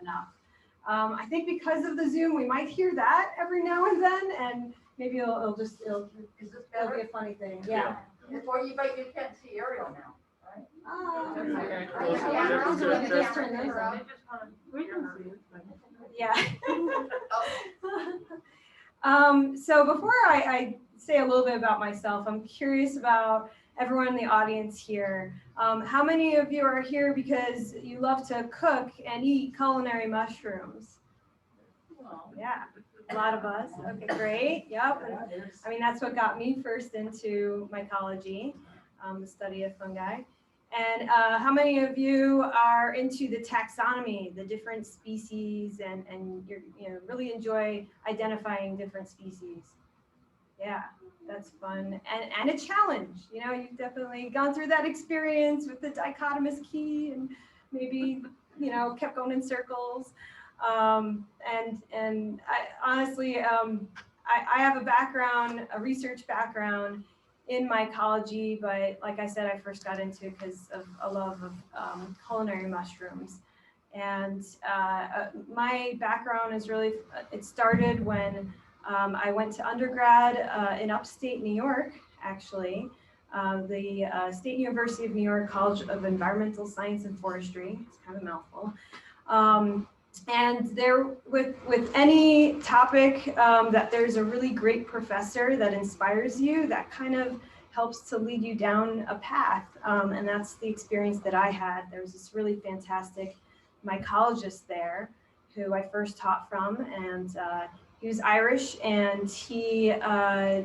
enough. I think because of the Zoom, we might hear that every now and then, and maybe it'll be a funny thing. Yeah. Before you, but you can't see Ariel now, right? Oh, okay. Yeah. So before I say a little bit about myself, I'm curious about everyone in the audience here. How many of you are here because you love to cook and eat culinary mushrooms? Yeah, a lot of us. Okay, great. Yep. And, I mean, that's what got me first into mycology, the study of fungi. And how many of you are into the taxonomy, the different species, and really enjoy identifying different species? Yeah, that's fun and a challenge. You know, you've definitely gone through that experience with the dichotomous key, and maybe kept going in circles. And I honestly, I have a research background in mycology, but like I said, I first got into it because of a love of culinary mushrooms. And my background is really, it started when I went to undergrad in upstate New York, actually, the State University of New York College of Environmental Science and Forestry. It's kind of a mouthful. And there, with any topic that there's a really great professor that inspires you, that kind of helps to lead you down a path. And that's the experience that I had. There was this really fantastic mycologist there who I first taught from, and he was Irish, and he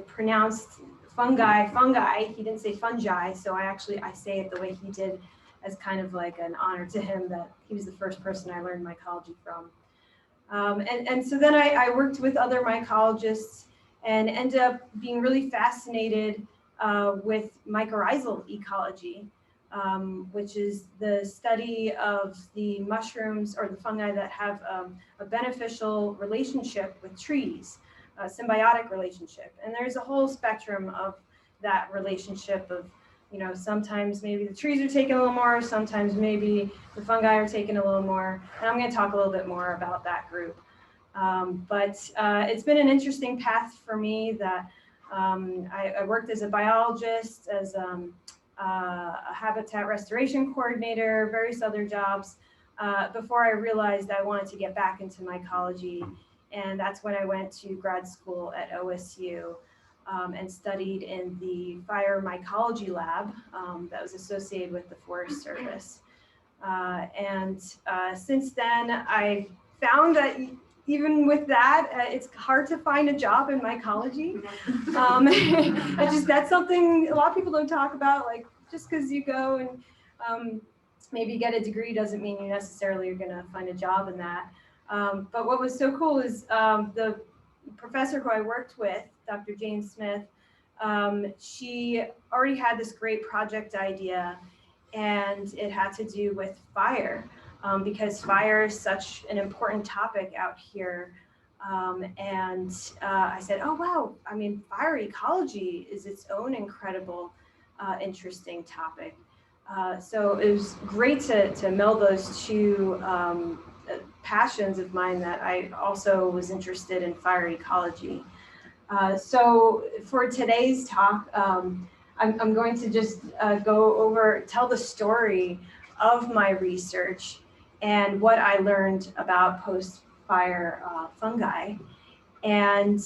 pronounced fungi. He didn't say fungi, so I say it the way he did, as kind of like an honor to him that he was the first person I learned mycology from. And so then I worked with other mycologists and ended up being really fascinated with mycorrhizal ecology, which is the study of the mushrooms or the fungi that have a beneficial relationship with trees, a symbiotic relationship. And there's a whole spectrum of that relationship of, sometimes maybe the trees are taking a little more, sometimes maybe the fungi are taking a little more. And I'm going to talk a little bit more about that group. But it's been an interesting path for me that I worked as a biologist, as a habitat restoration coordinator, various other jobs, before I realized I wanted to get back into mycology. And that's when I went to grad school at OSU. And studied in the fire mycology lab that was associated with the Forest Service. And since then, I found that even with that, it's hard to find a job in mycology. That's something a lot of people don't talk about. Like, just because you go and maybe get a degree doesn't mean you necessarily are going to find a job in that. But what was so cool is the professor who I worked with, Dr. Jane Smith, she already had this great project idea, and it had to do with fire, because fire is such an important topic out here. And I said, oh, wow, I mean, fire ecology is its own incredible, interesting topic. So it was great to meld those two passions of mine, that I also was interested in fire ecology. So for today's talk, I'm going to just tell the story of my research and what I learned about post-fire fungi. And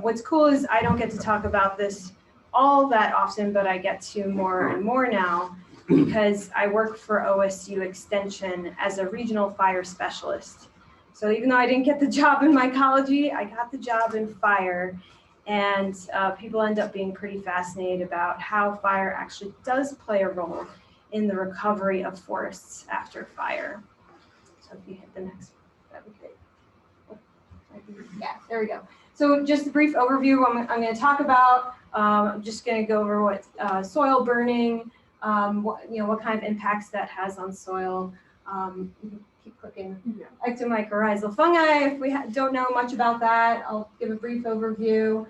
what's cool is I don't get to talk about this all that often, but I get to more and more now, because I work for OSU Extension as a regional fire specialist. So even though I didn't get the job in mycology, I got the job in fire. And people end up being pretty fascinated about how fire actually does play a role in the recovery of forests after fire. So if you hit the next one, that would be great. Yeah, there we go. So just a brief overview. I'm going to talk about. I'm just going to go over what soil burning, what kind of impacts that has on soil. Keep clicking. Yeah. Ectomycorrhizal fungi. If we don't know much about that, I'll give a brief overview,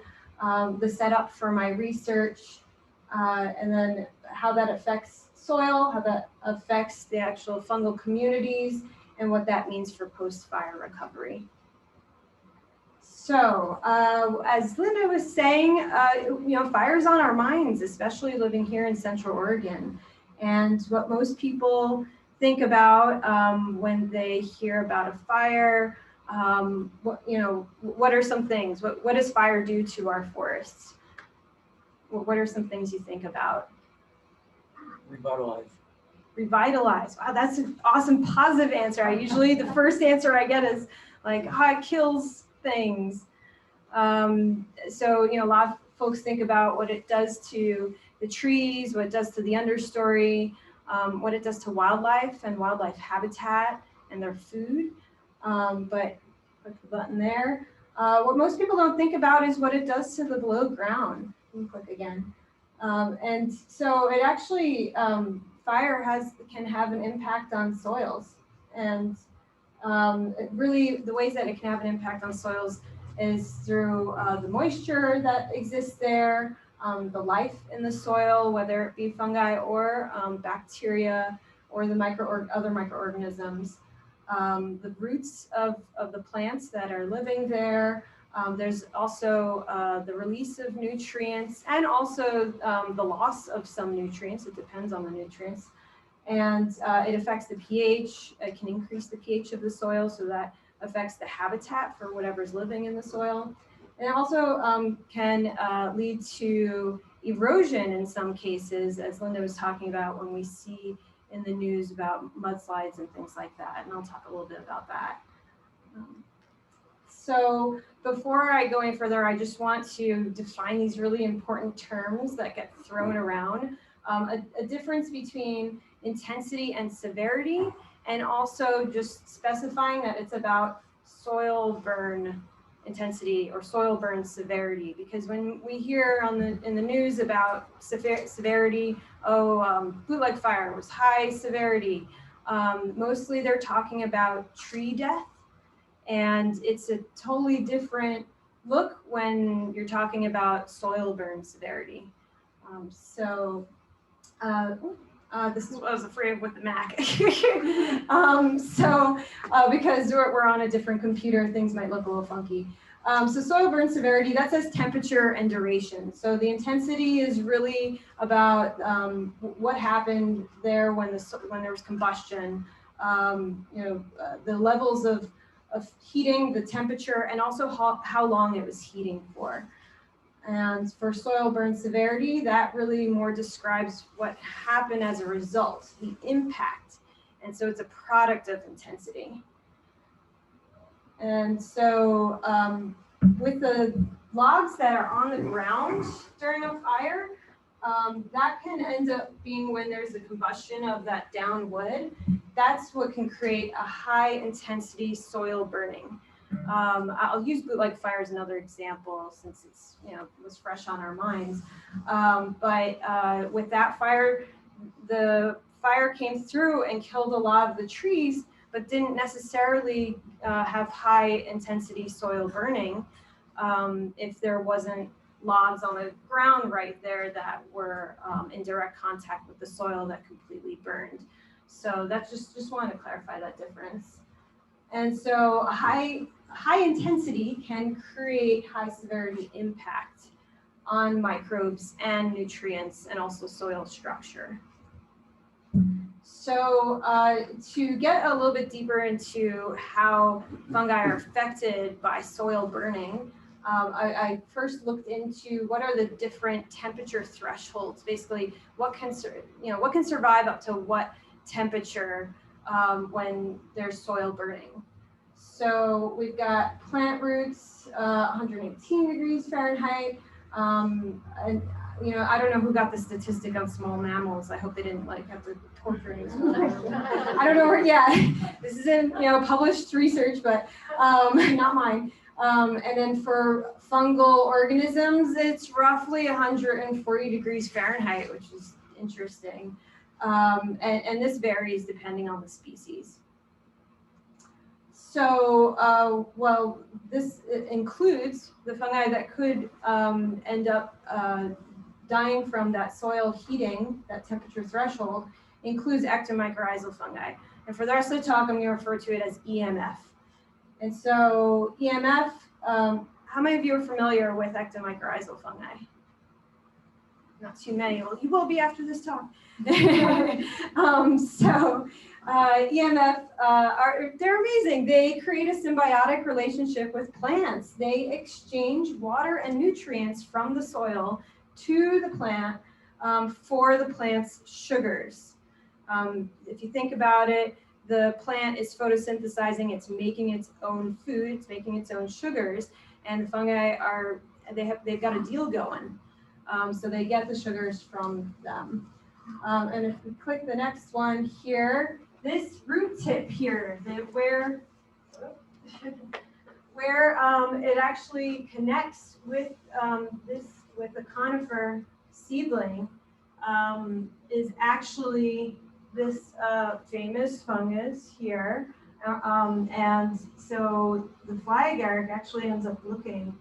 the setup for my research, and then how that affects soil, how that affects the actual fungal communities, and what that means for post-fire recovery. So, as Linda was saying, fire's on our minds, especially living here in Central Oregon. And what most people think about when they hear about a fire, what are some things? What does fire do to our forests? What are some things you think about? Revitalize. Revitalize. Wow, that's an awesome positive answer. Usually the first answer I get is like, it kills things. So, a lot of folks think about what it does to the trees, what it does to the understory, what it does to wildlife and wildlife habitat and their food. But click the button there. What most people don't think about is what it does to the below ground. Click again. And so it actually, fire can have an impact on soils. And really the ways that it can have an impact on soils is through the moisture that exists there, the life in the soil, whether it be fungi or bacteria or the other microorganisms, the roots of the plants that are living there. There's also the release of nutrients and also the loss of some nutrients. It depends on the nutrients. And it affects the pH. It can increase the pH of the soil, so that affects the habitat for whatever's living in the soil. And it also can lead to erosion in some cases, as Linda was talking about when we see in the news about mudslides and things like that. And I'll talk a little bit about that. So before I go any further, I just want to define these really important terms that get thrown around. A difference between intensity and severity, and also just specifying that it's about soil burn intensity or soil burn severity. Because when we hear in the news about severity, bootleg fire was high severity, mostly they're talking about tree death. And it's a totally different look when you're talking about soil burn severity. This is what I was afraid of with the Mac. Because we're on a different computer, things might look a little funky. So soil burn severity, that says temperature and duration. So the intensity is really about what happened there when there was combustion, the levels of heating, the temperature, and also how long it was heating for. And for soil burn severity, that really more describes what happened as a result, the impact. And so it's a product of intensity. And so with the logs that are on the ground during a fire, that can end up being when there's a combustion of that down wood. That's what can create a high intensity soil burning. I'll use bootleg fire as another example since it's was fresh on our minds. But with that fire, the fire came through and killed a lot of the trees, but didn't necessarily have high intensity soil burning if there wasn't logs on the ground right there that were in direct contact with the soil that completely burned. So that's just wanted to clarify that difference. And so a high intensity can create high severity impact on microbes and nutrients and also soil structure. So to get a little bit deeper into how fungi are affected by soil burning, I first looked into what are the different temperature thresholds. Basically, what can survive up to what temperature when there's soil burning. So we've got plant roots, 118 degrees Fahrenheit. And I don't know who got the statistic on small mammals. I hope they didn't have to torture any small mammals. I don't know where. Yeah, this isn't published research, but not mine. And then for fungal organisms, it's roughly 140 degrees Fahrenheit, which is interesting. And this varies depending on the species. So, this includes the fungi that could end up dying from that soil heating, that temperature threshold, includes actomycorrhizal fungi. And for the rest of the talk, I'm going to refer to it as EMF. And so EMF, how many of you are familiar with ectomycorrhizal fungi? Not too many. Well, you will be after this talk. EMF, they're amazing. They create a symbiotic relationship with plants. They exchange water and nutrients from the soil to the plant for the plant's sugars. If you think about it, the plant is photosynthesizing, it's making its own food, it's making its own sugars, and the fungi they've got a deal going. So they get the sugars from them. And if we click the next one here, this root tip here, where it actually connects with with the conifer seedling, is actually this famous fungus here. And so the fly agaric actually ends up looking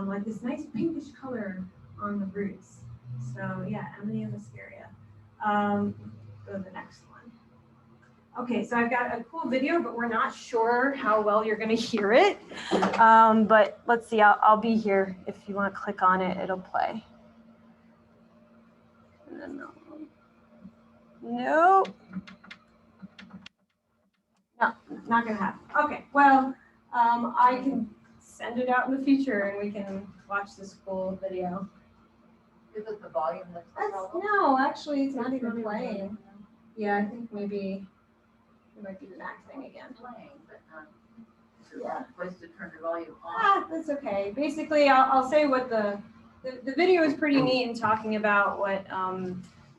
like this nice pinkish color on the roots. So yeah, Amanita muscaria. Go to the next one. Okay, so I've got a cool video, but we're not sure how well you're going to hear it. But let's see, I'll be here. If you want to click on it, it'll play. And then no, not going to happen. Okay, well, I can send it out in the future and we can watch this cool video. Is it the volume that's the problem? No, actually, it's not even playing. Yeah, I think maybe it might be the Mac thing again. Playing, but not. Yeah. Place to turn the volume on. That's okay. Basically, I'll say what the video is pretty neat in talking about what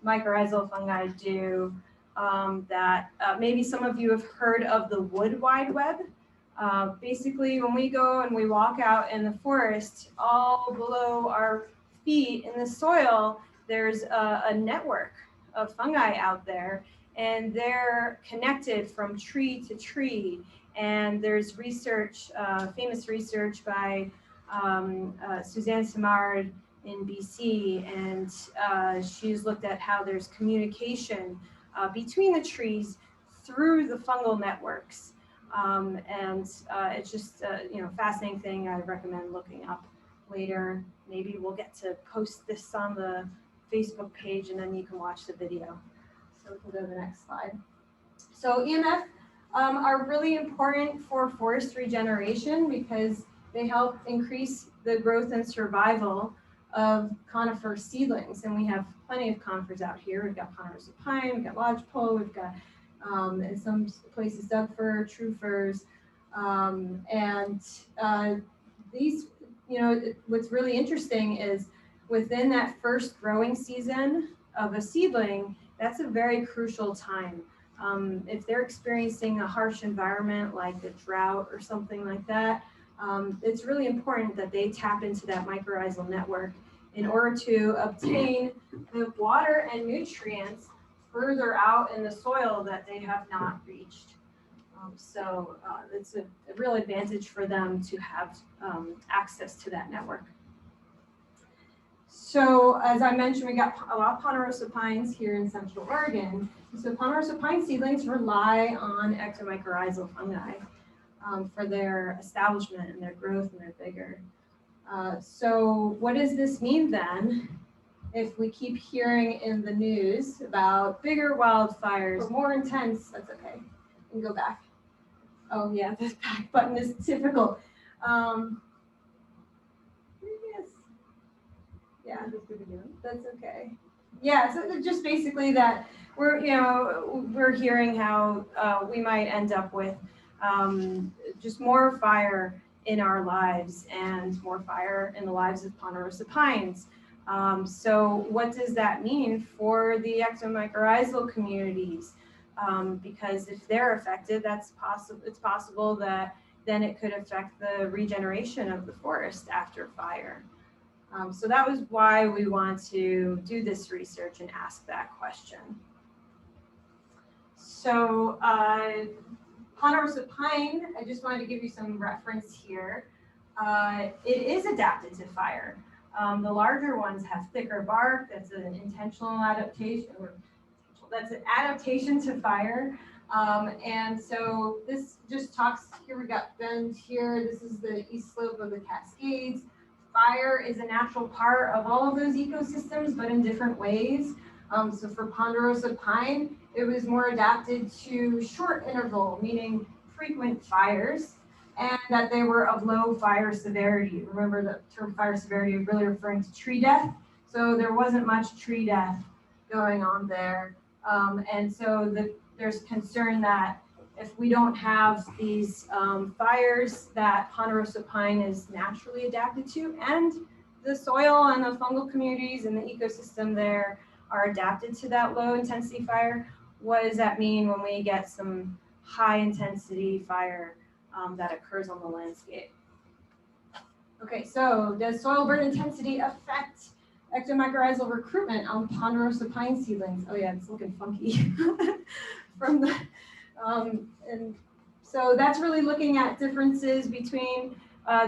mycorrhizal fungi do. That maybe some of you have heard of the wood wide web. Basically, when we go and we walk out in the forest, all below our feet in the soil, there's a network of fungi out there, and they're connected from tree to tree. And there's research, famous research by Suzanne Simard in BC, and she's looked at how there's communication between the trees through the fungal networks. It's just a fascinating thing I recommend looking up later. Maybe we'll get to post this on the Facebook page and then you can watch the video. So we can go to the next slide. So EMF are really important for forest regeneration because they help increase the growth and survival of conifer seedlings. And we have plenty of conifers out here. We've got ponderosa pine, we've got lodgepole, we've got in some places Doug fir, true firs. These, what's really interesting is within that first growing season of a seedling, that's a very crucial time. If they're experiencing a harsh environment like a drought or something like that, it's really important that they tap into that mycorrhizal network in order to obtain the water and nutrients further out in the soil that they have not reached. It's a real advantage for them to have access to that network. So as I mentioned, we got a lot of ponderosa pines here in Central Oregon. So ponderosa pine seedlings rely on ectomycorrhizal fungi for their establishment and their growth and their vigor. So what does this mean then? If we keep hearing in the news about bigger wildfires, more intense, that's okay. You can go back. Oh yeah, this back button is difficult. Yeah, that's okay. Yeah, so just basically that we're hearing how we might end up with just more fire in our lives and more fire in the lives of ponderosa pines. So what does that mean for the ectomycorrhizal communities? Because if they're affected, it's possible that then it could affect the regeneration of the forest after fire. So that was why we want to do this research and ask that question. So ponderosa pine, I just wanted to give you some reference here. It is adapted to fire. The larger ones have thicker bark. That's an intentional adaptation, or that's an adaptation to fire. And so this just talks, here we got Bend here. This is the east slope of the Cascades. Fire is a natural part of all of those ecosystems, but in different ways. So for ponderosa pine, it was more adapted to short interval, meaning frequent fires, and that they were of low fire severity. Remember, the term fire severity is really referring to tree death. So there wasn't much tree death going on there. And so there's concern that if we don't have these fires that ponderosa pine is naturally adapted to, and the soil and the fungal communities and the ecosystem there are adapted to that low intensity fire, what does that mean when we get some high intensity fire that occurs on the landscape? Okay, so does soil burn intensity affect ectomycorrhizal recruitment on ponderosa pine seedlings? Oh yeah, it's looking funky from the, and so that's really looking at differences between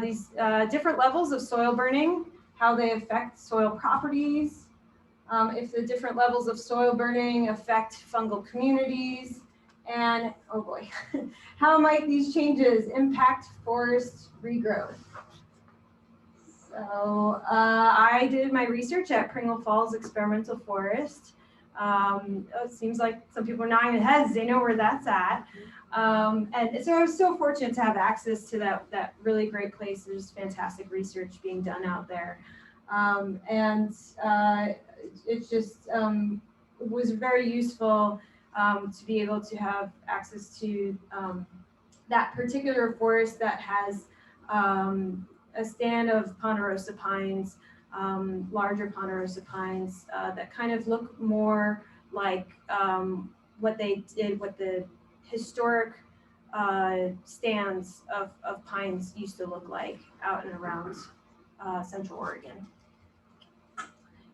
these different levels of soil burning, how they affect soil properties, if the different levels of soil burning affect fungal communities, and oh boy, how might these changes impact forest regrowth? So I did my research at Pringle Falls Experimental Forest. It seems like some people are nodding their heads, they know where that's at. And so I was so fortunate to have access to that really great place. There's fantastic research being done out there. It just was very useful to be able to have access to that particular forest that has a stand of ponderosa pines, larger ponderosa pines that kind of look more like what the historic stands of pines used to look like out and around Central Oregon.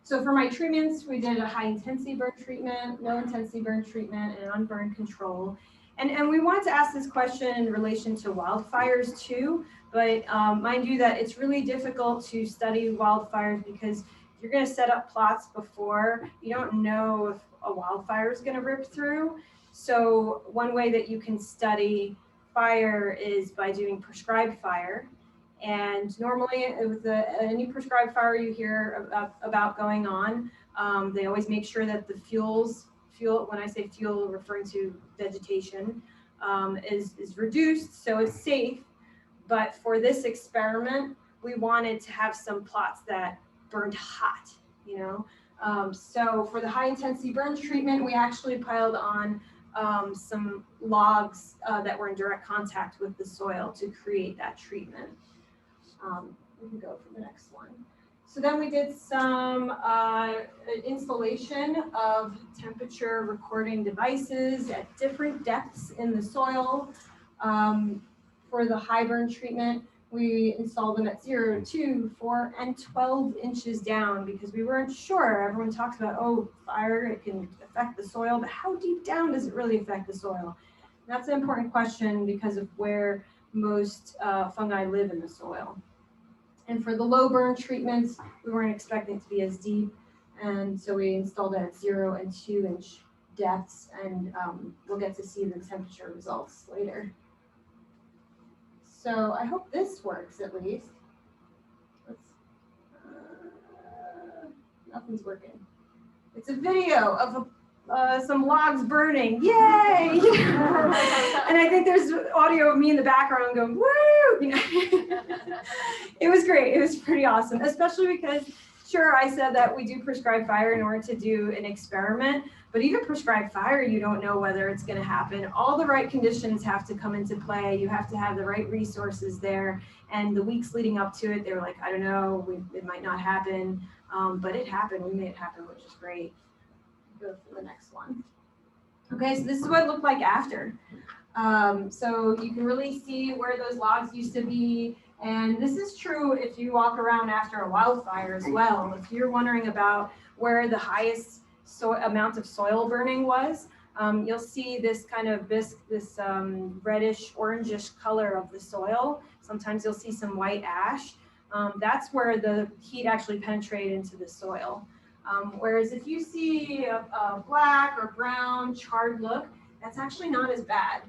So for my treatments, we did a high intensity burn treatment, low intensity burn treatment, and unburned control. And we wanted to ask this question in relation to wildfires too, but mind you that it's really difficult to study wildfires because you're going to set up plots before, you don't know if a wildfire is going to rip through. So one way that you can study fire is by doing prescribed fire. And normally with any prescribed fire you hear about going on, they always make sure that the fuel, when I say fuel, referring to vegetation, is reduced, so it's safe. But for this experiment, we wanted to have some plots that burned hot, you know. So for the high intensity burn treatment, we actually piled on some logs that were in direct contact with the soil to create that treatment. We can go for the next one. So then we did some installation of temperature recording devices at different depths in the soil. For the high burn treatment, we installed them at 0, 2, 4, and 12 inches down because we weren't sure. Everyone talks about, oh, fire, it can affect the soil, but how deep down does it really affect the soil? That's an important question because of where most fungi live in the soil. And for the low burn treatments, we weren't expecting it to be as deep, and so we installed it at 0 and 2 inch depths, and we'll get to see the temperature results later. So I hope this works at least. Nothing's working. It's a video of some logs burning. Yay! And I think there's audio of me in the background going, woo! You know? It was great. It was pretty awesome, especially because, sure, I said that we do prescribed fire in order to do an experiment, but even prescribed fire, you don't know whether it's going to happen. All the right conditions have to come into play. You have to have the right resources there. And the weeks leading up to it, they were like, I don't know, it might not happen, but it happened. We made it happen, which is great. Go for the next one. Okay, so this is what it looked like after. So you can really see where those logs used to be. And this is true if you walk around after a wildfire as well. If you're wondering about where the highest amount of soil burning was, you'll see this kind of this reddish orangish color of the soil. Sometimes you'll see some white ash. That's where the heat actually penetrated into the soil. Whereas if you see a black or brown charred look, that's actually not as bad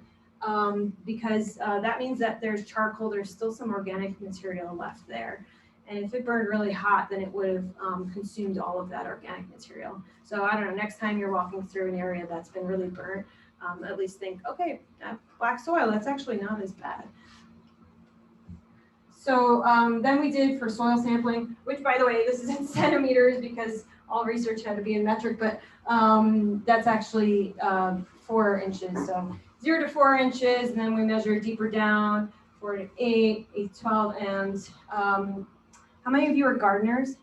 because that means that there's charcoal, there's still some organic material left there. And if it burned really hot, then it would have consumed all of that organic material. So I don't know, next time you're walking through an area that's been really burnt, at least think, okay, black soil, that's actually not as bad. So then we did for soil sampling, which by the way, this is in centimeters because all research had to be in metric, but that's actually 4 inches. So 0 to 4 inches, and then we measure deeper down, 4 to 8, 8 to 12, and how many of you are gardeners?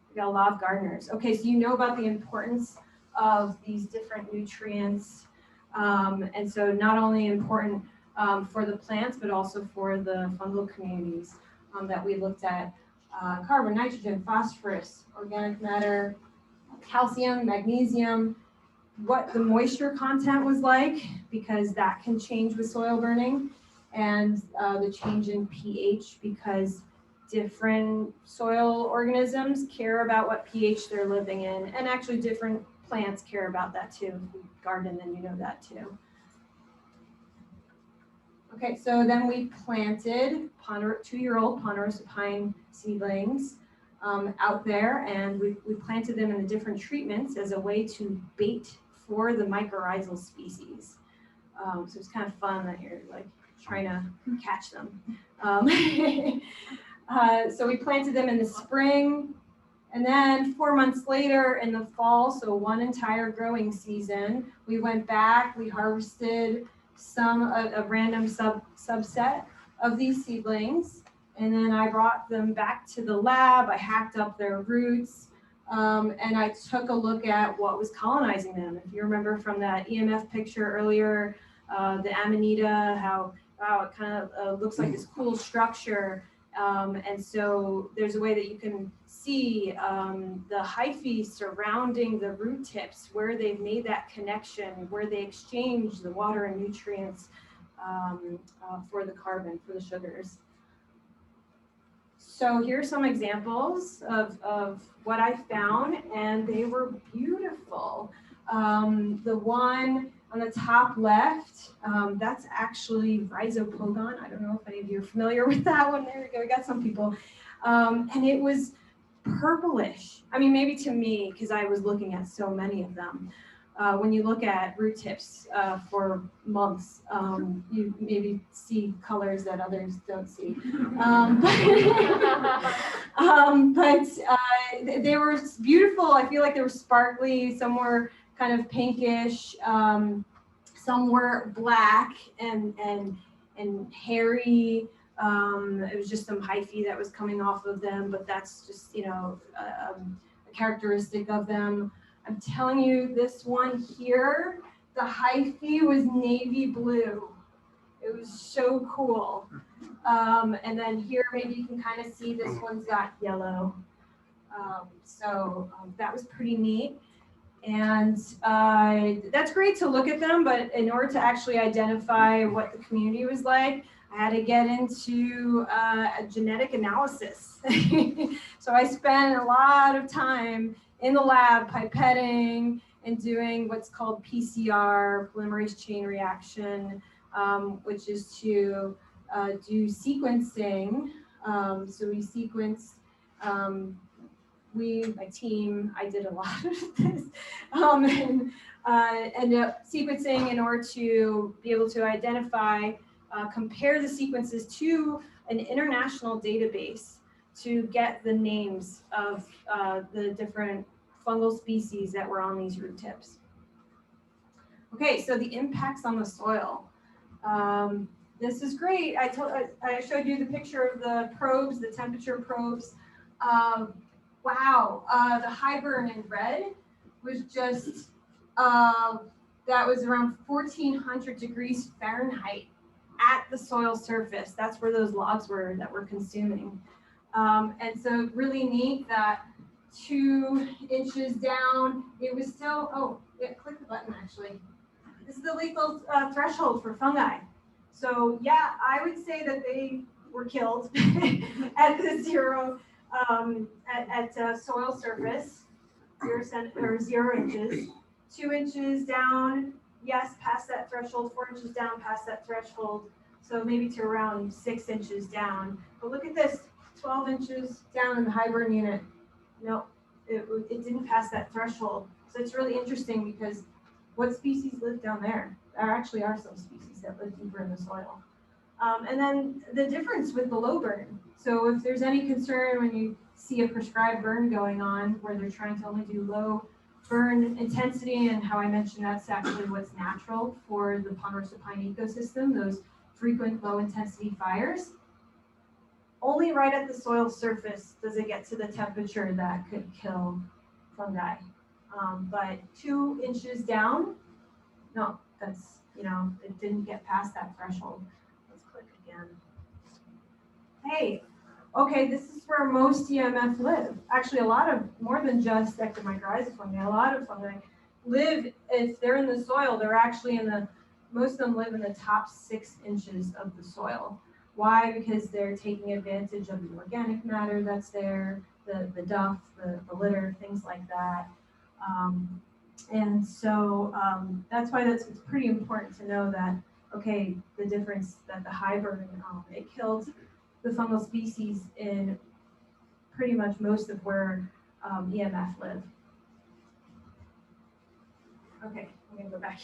We got a lot of gardeners. Okay, so you know about the importance of these different nutrients, and so not only important for the plants, but also for the fungal communities that we looked at. Carbon, nitrogen, phosphorus, organic matter, calcium, magnesium, what the moisture content was like, because that can change with soil burning, and the change in pH, because different soil organisms care about what pH they're living in, and actually different plants care about that too. If you garden, then you know that too. Okay, so then we planted 2-year-old ponderosa pine seedlings out there, and we planted them in the different treatments as a way to bait for the mycorrhizal species. So it's kind of fun that you're like trying to catch them. So we planted them in the spring, and then 4 months later in the fall, so one entire growing season, we went back, we harvested a random subset of these seedlings, and then I brought them back to the lab. I hacked up their roots, and I took a look at what was colonizing them. If you remember from that EMF picture earlier, the amanita, how it kind of looks like this cool structure. And so there's a way that you can see the hyphae surrounding the root tips, where they've made that connection, where they exchange the water and nutrients for the carbon, for the sugars. So here's some examples of what I found, and they were beautiful. The one on the top left, that's actually rhizopogon. I don't know if any of you are familiar with that one. There we go, we got some people. And it was purplish. I mean, maybe to me, because I was looking at so many of them. When you look at root tips for months, you maybe see colors that others don't see. But they were beautiful. I feel like they were sparkly. Some were kind of pinkish. Some were black and hairy. It was just some hyphae that was coming off of them, but that's just, you know, a characteristic of them. I'm telling you, this one here, the hyphae was navy blue. It was so cool. And then here, maybe you can kind of see this one's got yellow. So that was pretty neat. And that's great to look at them, but in order to actually identify what the community was like, I had to get into a genetic analysis. So I spent a lot of time in the lab pipetting and doing what's called PCR, polymerase chain reaction, which is to do sequencing. So we sequenced, my team, I did a lot of this, and ended up sequencing in order to be able to identify, compare the sequences to an international database to get the names of the different fungal species that were on these root tips. Okay, so the impacts on the soil. This is great. I showed you the picture of the probes, the temperature probes. Wow, the high burn in red was just, that was around 1400 degrees Fahrenheit at the soil surface. That's where those logs were that we're consuming. And so really neat that 2 inches down, it was still, oh, yeah, click the button actually. This is the lethal threshold for fungi. So yeah, I would say that they were killed at the zero, at soil surface, 0 inches. 2 inches down, yes, past that threshold, 4 inches down past that threshold, so maybe to around 6 inches down. But look at this, 12 inches down in the high burn unit. No, it didn't pass that threshold. So it's really interesting because what species live down there? There actually are some species that live deeper in the soil. And then the difference with the low burn. So if there's any concern when you see a prescribed burn going on where they're trying to only do low burn intensity, and how I mentioned that's actually what's natural for the ponderosa pine ecosystem, those frequent low intensity fires, only right at the soil surface does it get to the temperature that could kill fungi. But 2 inches down, no, that's, it didn't get past that threshold. Let's click again. Hey, okay, this is where most EMF live. Actually, a lot of, more than just ectomycorrhizal fungi, a lot of fungi live, if they're in the soil, they're actually most of them live in the top 6 inches of the soil. Why? Because they're taking advantage of the organic matter that's there, the duff, the litter, things like that. And so that's why it's pretty important to know that, okay, the difference that the high burn, it killed the fungal species in pretty much most of where EMF live. Okay, I'm gonna go back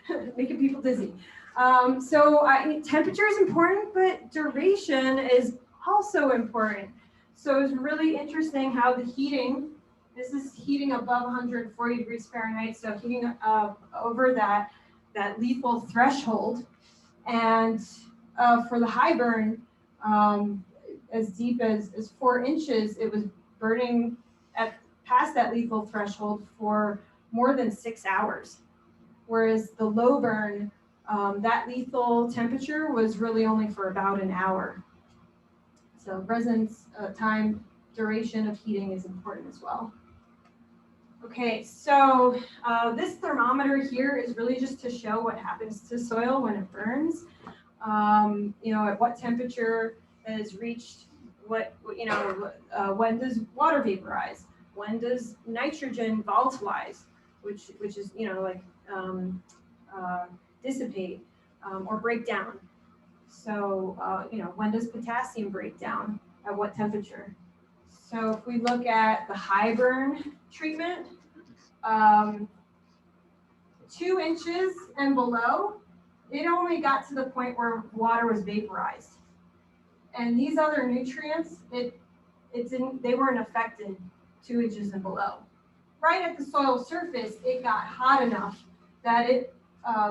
here, making people dizzy. Temperature is important, but duration is also important. So it's really interesting how the heating, this is heating above 140 degrees Fahrenheit, so heating over that lethal threshold. And for the high burn, as deep as 4 inches, it was burning past that lethal threshold for more than 6 hours. Whereas the low burn, that lethal temperature was really only for about an hour. So residence time, duration of heating is important as well. Okay, so this thermometer here is really just to show what happens to soil when it burns. At what temperature is reached, when does water vaporize? When does nitrogen volatilize, which is, dissipate or break down? So, when does potassium break down? At what temperature? So if we look at the high burn treatment, 2 inches and below, it only got to the point where water was vaporized. And these other nutrients, they weren't affected 2 inches and below. Right at the soil surface, it got hot enough that it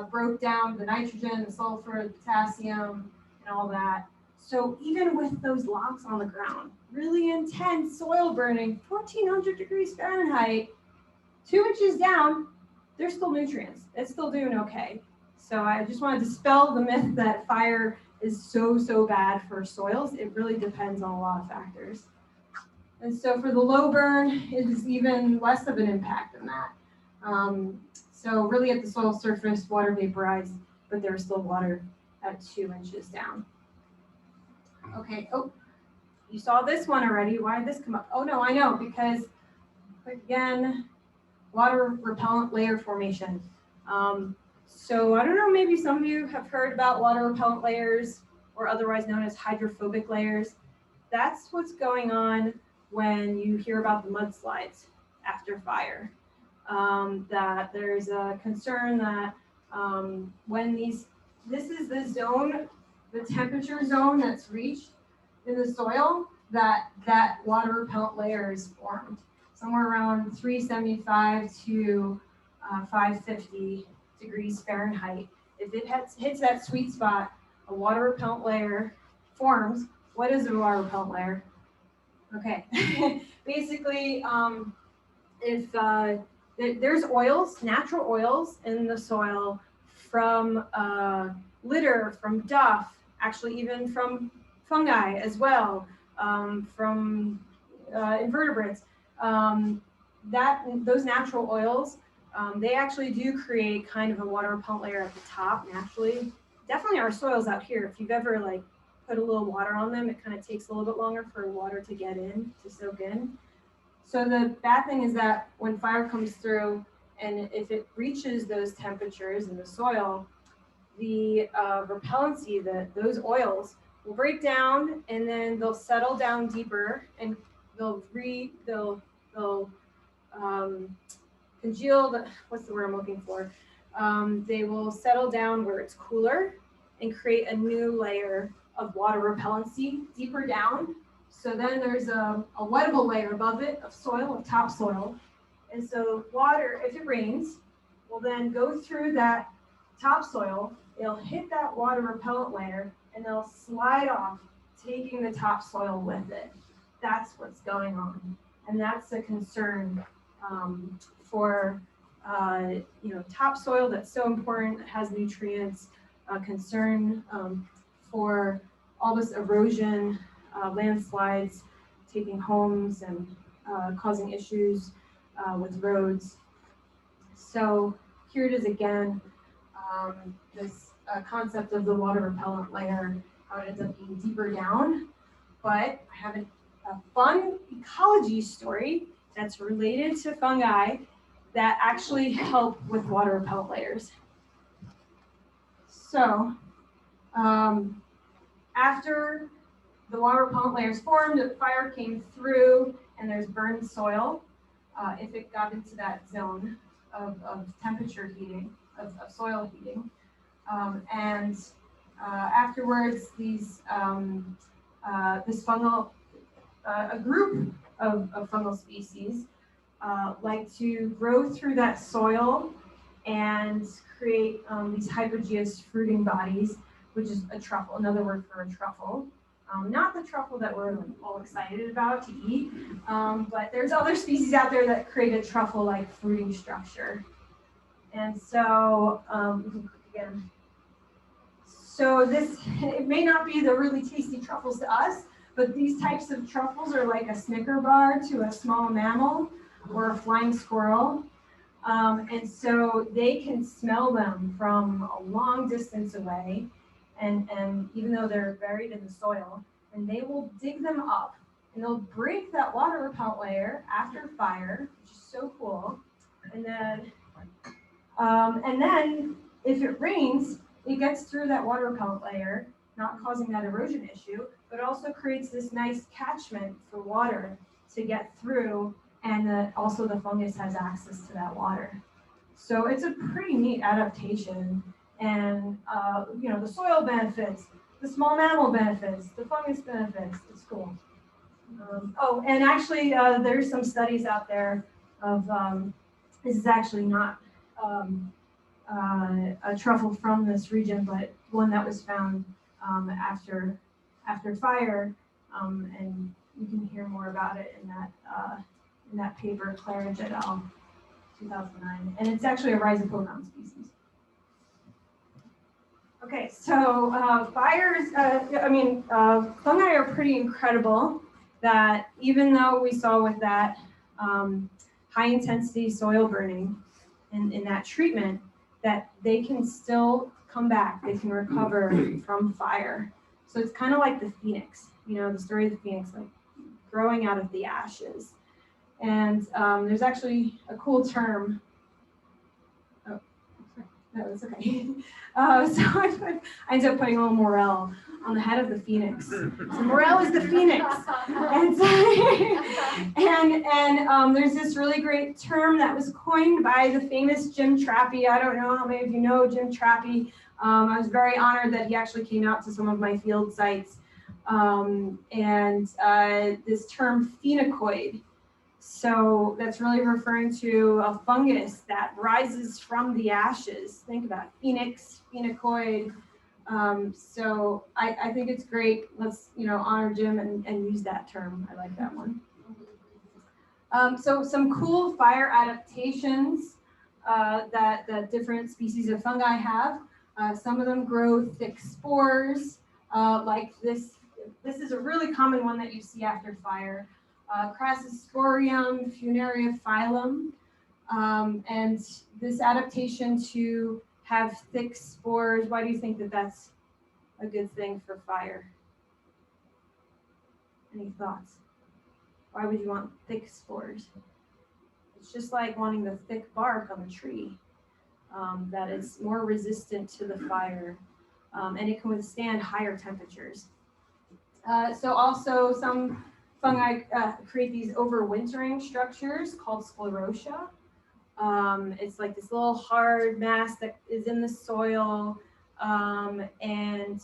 broke down the nitrogen, the sulfur, the potassium, and all that. So even with those logs on the ground, really intense soil burning, 1400 degrees Fahrenheit, 2 inches down, there's still nutrients. It's still doing okay. So I just want to dispel the myth that fire is so bad for soils. It really depends on a lot of factors. And so for the low burn, it is even less of an impact than that. So really at the soil surface, water vaporized, but there was still water at 2 inches down. Okay, oh, you saw this one already. Why did this come up? Oh no, I know, because again, water repellent layer formation. So I don't know, maybe some of you have heard about water repellent layers, or otherwise known as hydrophobic layers. That's what's going on when you hear about the mudslides after fire. That there's a concern that when this is the zone, the temperature zone that's reached in the soil, that water repellent layer is formed somewhere around 375 to 550 degrees Fahrenheit. If it hits that sweet spot, a water repellent layer forms. What is a water repellent layer? Okay, basically, if there's oils, natural oils in the soil from litter, from duff, actually even from fungi as well, from invertebrates. Those natural oils, they actually do create kind of a water repellent layer at the top naturally. Definitely our soils out here, if you've ever put a little water on them, it kind of takes a little bit longer for water to get in, to soak in. So the bad thing is that when fire comes through And if it reaches those temperatures in the soil, the repellency, those oils will break down, and then they'll settle down deeper, and they'll congeal. What's the word I'm looking for? They will settle down where it's cooler and create a new layer of water repellency deeper down. So then there's a wettable layer above it of soil, of topsoil. And so water, if it rains, will then go through that topsoil. It'll hit that water repellent layer, and they'll slide off, taking the topsoil with it. That's what's going on. And that's a concern for topsoil that's so important, has nutrients, concern for all this erosion, landslides, taking homes and causing issues with roads. So here it is again, this concept of the water repellent layer, how it ends up being deeper down. But I have a fun ecology story that's related to fungi that actually help with water repellent layers. So after the water repellent layers formed, the fire came through, and there's burned soil. If it got into that zone of temperature heating, of soil heating. Afterwards, this fungal, a group of fungal species like to grow through that soil and create these hypogeous fruiting bodies, which is a truffle, another word for a truffle. Not the truffle that we're all excited about to eat, but there's other species out there that create a truffle-like fruiting structure. And so, we can click again. So it may not be the really tasty truffles to us, but these types of truffles are like a Snicker bar to a small mammal or a flying squirrel. And so they can smell them from a long distance away. And even though they're buried in the soil, and they will dig them up, and they'll break that water repellent layer after fire, which is so cool. And then if it rains, it gets through that water repellent layer, not causing that erosion issue, but also creates this nice catchment for water to get through, and also the fungus has access to that water. So it's a pretty neat adaptation. And the soil benefits, the small mammal benefits, the fungus benefits. It's cool. And actually, there's some studies out there of this is actually not a truffle from this region, but one that was found after fire, and you can hear more about it in that paper, Claridge et al. 2009, and it's actually a rhizopodon species. Okay, so fungi are pretty incredible, that even though we saw with that high intensity soil burning in that treatment, that they can still come back, they can recover from fire. So it's kind of like the phoenix, the story of the phoenix, like growing out of the ashes. And there's actually a cool term. Oh, no, that's okay. So I ended up putting a little morel on the head of the phoenix. So morel is the phoenix. And there's this really great term that was coined by the famous Jim Trappy. I don't know how many of you know Jim Trappy. I was very honored that he actually came out to some of my field sites. This term phenocoid. So that's really referring to a fungus that rises from the ashes. Think about it, phoenix, phenocoid. So I think it's great. Let's honor Jim and use that term. I like that one. So some cool fire adaptations that different species of fungi have. Some of them grow thick spores, like this. This is a really common one that you see after fire. Crassisporium funaria phylum, and this adaptation to have thick spores. Why do you think that that's a good thing for fire? Any thoughts? Why would you want thick spores? It's just like wanting the thick bark on the tree, that it's more resistant to the fire, and it can withstand higher temperatures. So also some fungi create these overwintering structures called sclerotia. It's like this little hard mass that is in the soil, and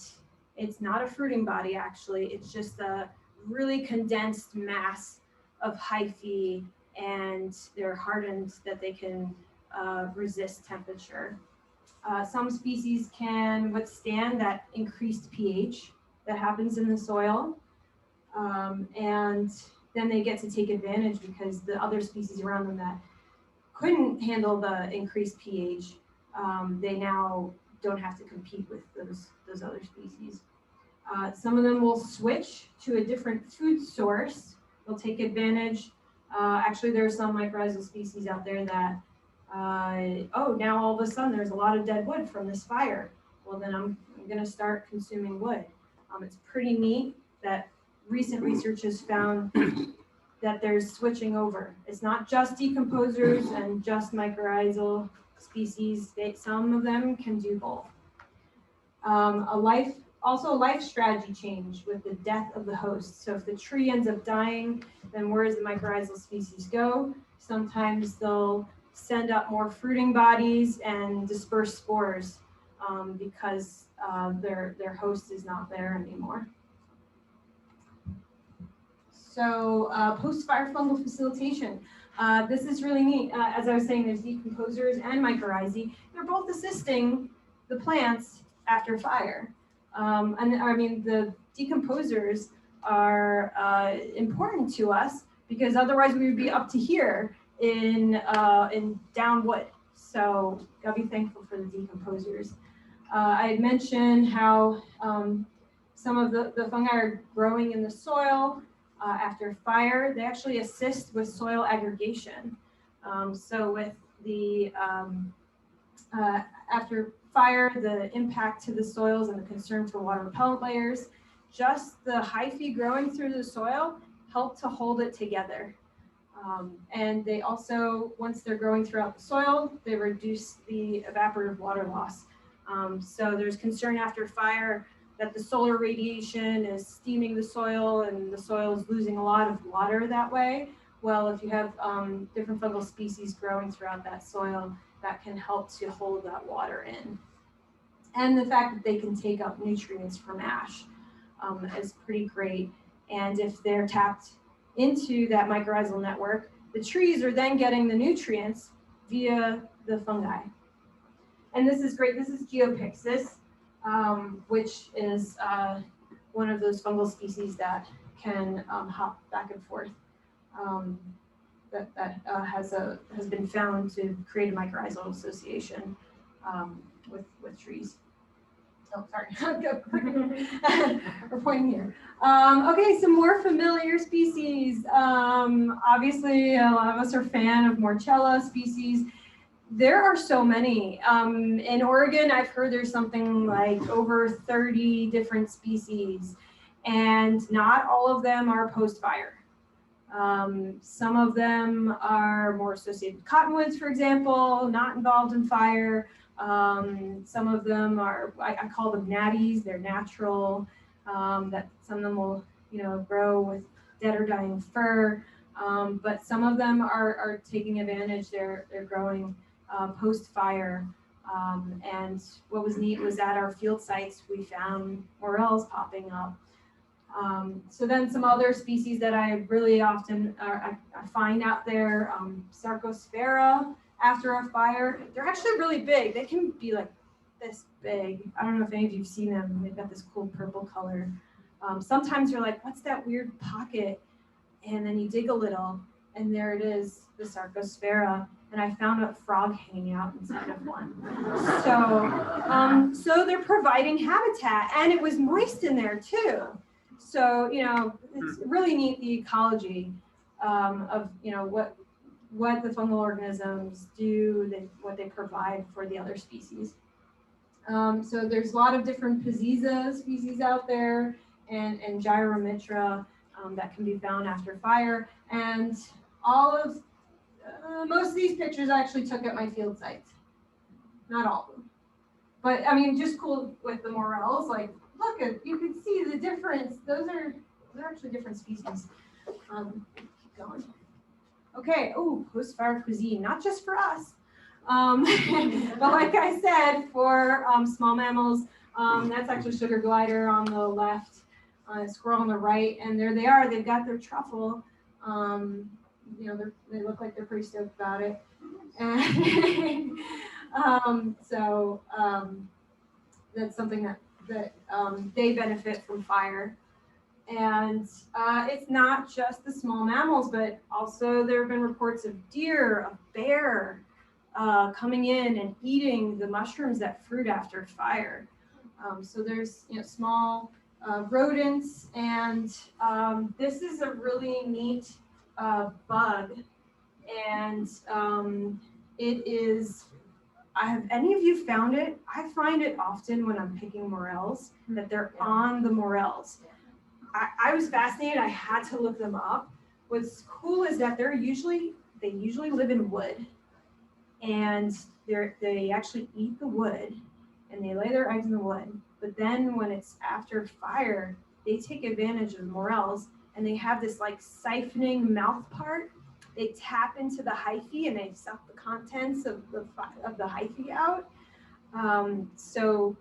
it's not a fruiting body actually. It's just a really condensed mass of hyphae, and they're hardened that they can resist temperature. Some species can withstand that increased pH that happens in the soil, and then they get to take advantage because the other species around them that couldn't handle the increased pH, they now don't have to compete with those other species. Some of them will switch to a different food source. They'll take advantage. Actually, there are some mycorrhizal species out there that, now all of a sudden there's a lot of dead wood from this fire. Well, then I'm going to start consuming wood. It's pretty neat that recent research has found that there's switching over. It's not just decomposers and just mycorrhizal species. Some of them can do both. Also a life strategy change with the death of the host. So if the tree ends up dying, then where does the mycorrhizal species go? Sometimes they'll send up more fruiting bodies and disperse spores because their host is not there anymore. So post-fire fungal facilitation. This is really neat. As I was saying, there's decomposers and mycorrhizae. They're both assisting the plants after fire. The decomposers are important to us because otherwise we would be up to here in down wood. So gotta be thankful for the decomposers. I had mentioned how some of the fungi are growing in the soil after fire. They actually assist with soil aggregation. So with the after fire, the impact to the soils and the concern for water repellent layers, just the hyphae growing through the soil help to hold it together. And they also, once they're growing throughout the soil, they reduce the evaporative water loss. So there's concern after fire that the solar radiation is steaming the soil and the soil is losing a lot of water that way. Well, if you have different fungal species growing throughout that soil, that can help to hold that water in. And the fact that they can take up nutrients from ash is pretty great. And if they're tapped into that mycorrhizal network, the trees are then getting the nutrients via the fungi. And this is great. This is Geopixis, which is one of those fungal species that can hop back and forth. That has been found to create a mycorrhizal association with trees. Oh, sorry, we're pointing here. Okay, some more familiar species. Obviously, a lot of us are a fan of Morchella species. There are so many. In Oregon, I've heard there's something like over 30 different species, and not all of them are post-fire. Some of them are more associated with cottonwoods, for example, not involved in fire. Some of them are, I call them natties, they're natural, that some of them will, grow with dead or dying fur. But some of them are taking advantage, they're growing post-fire. And what was neat was at our field sites, we found morels popping up. So then some other species that I really often I find out there, Sarcosphaera after a fire. They're actually really big. They can be like this big. I don't know if any of you've seen them. They've got this cool purple color. Sometimes you're like, what's that weird pocket? And then you dig a little, and there it is, the Sarcosphaera. And I found a frog hanging out inside of one. So they're providing habitat, and it was moist in there too. So, it's really neat, the ecology of, what the fungal organisms do, what they provide for the other species. So there's a lot of different Pizziza species out there and Gyromitra that can be found after fire. And all of most of these pictures I actually took at my field sites. Not all of them. But I mean, just cool with the morels. Like, look at, you can see the difference. Those are actually different species. Keep going. Okay. Oh, post-fire cuisine, not just for us. But like I said, for small mammals, that's actually sugar glider on the left, squirrel on the right, and there they are. They've got their truffle. You know, they look like they're pretty stoked about it. And that's something that they benefit from fire. And it's not just the small mammals, but also there have been reports of deer, of bear coming in and eating the mushrooms that fruit after fire. So there's small rodents, and this is a really neat bug, and it is. Have any of you found it? I find it often when I'm picking morels that they're on the morels. I was fascinated. I had to look them up. What's cool is that they usually live in wood, and they actually eat the wood, and they lay their eggs in the wood. But then when it's after fire, they take advantage of the morels, and they have this like siphoning mouth part. They tap into the hyphae and they suck the contents of the hyphae out. So,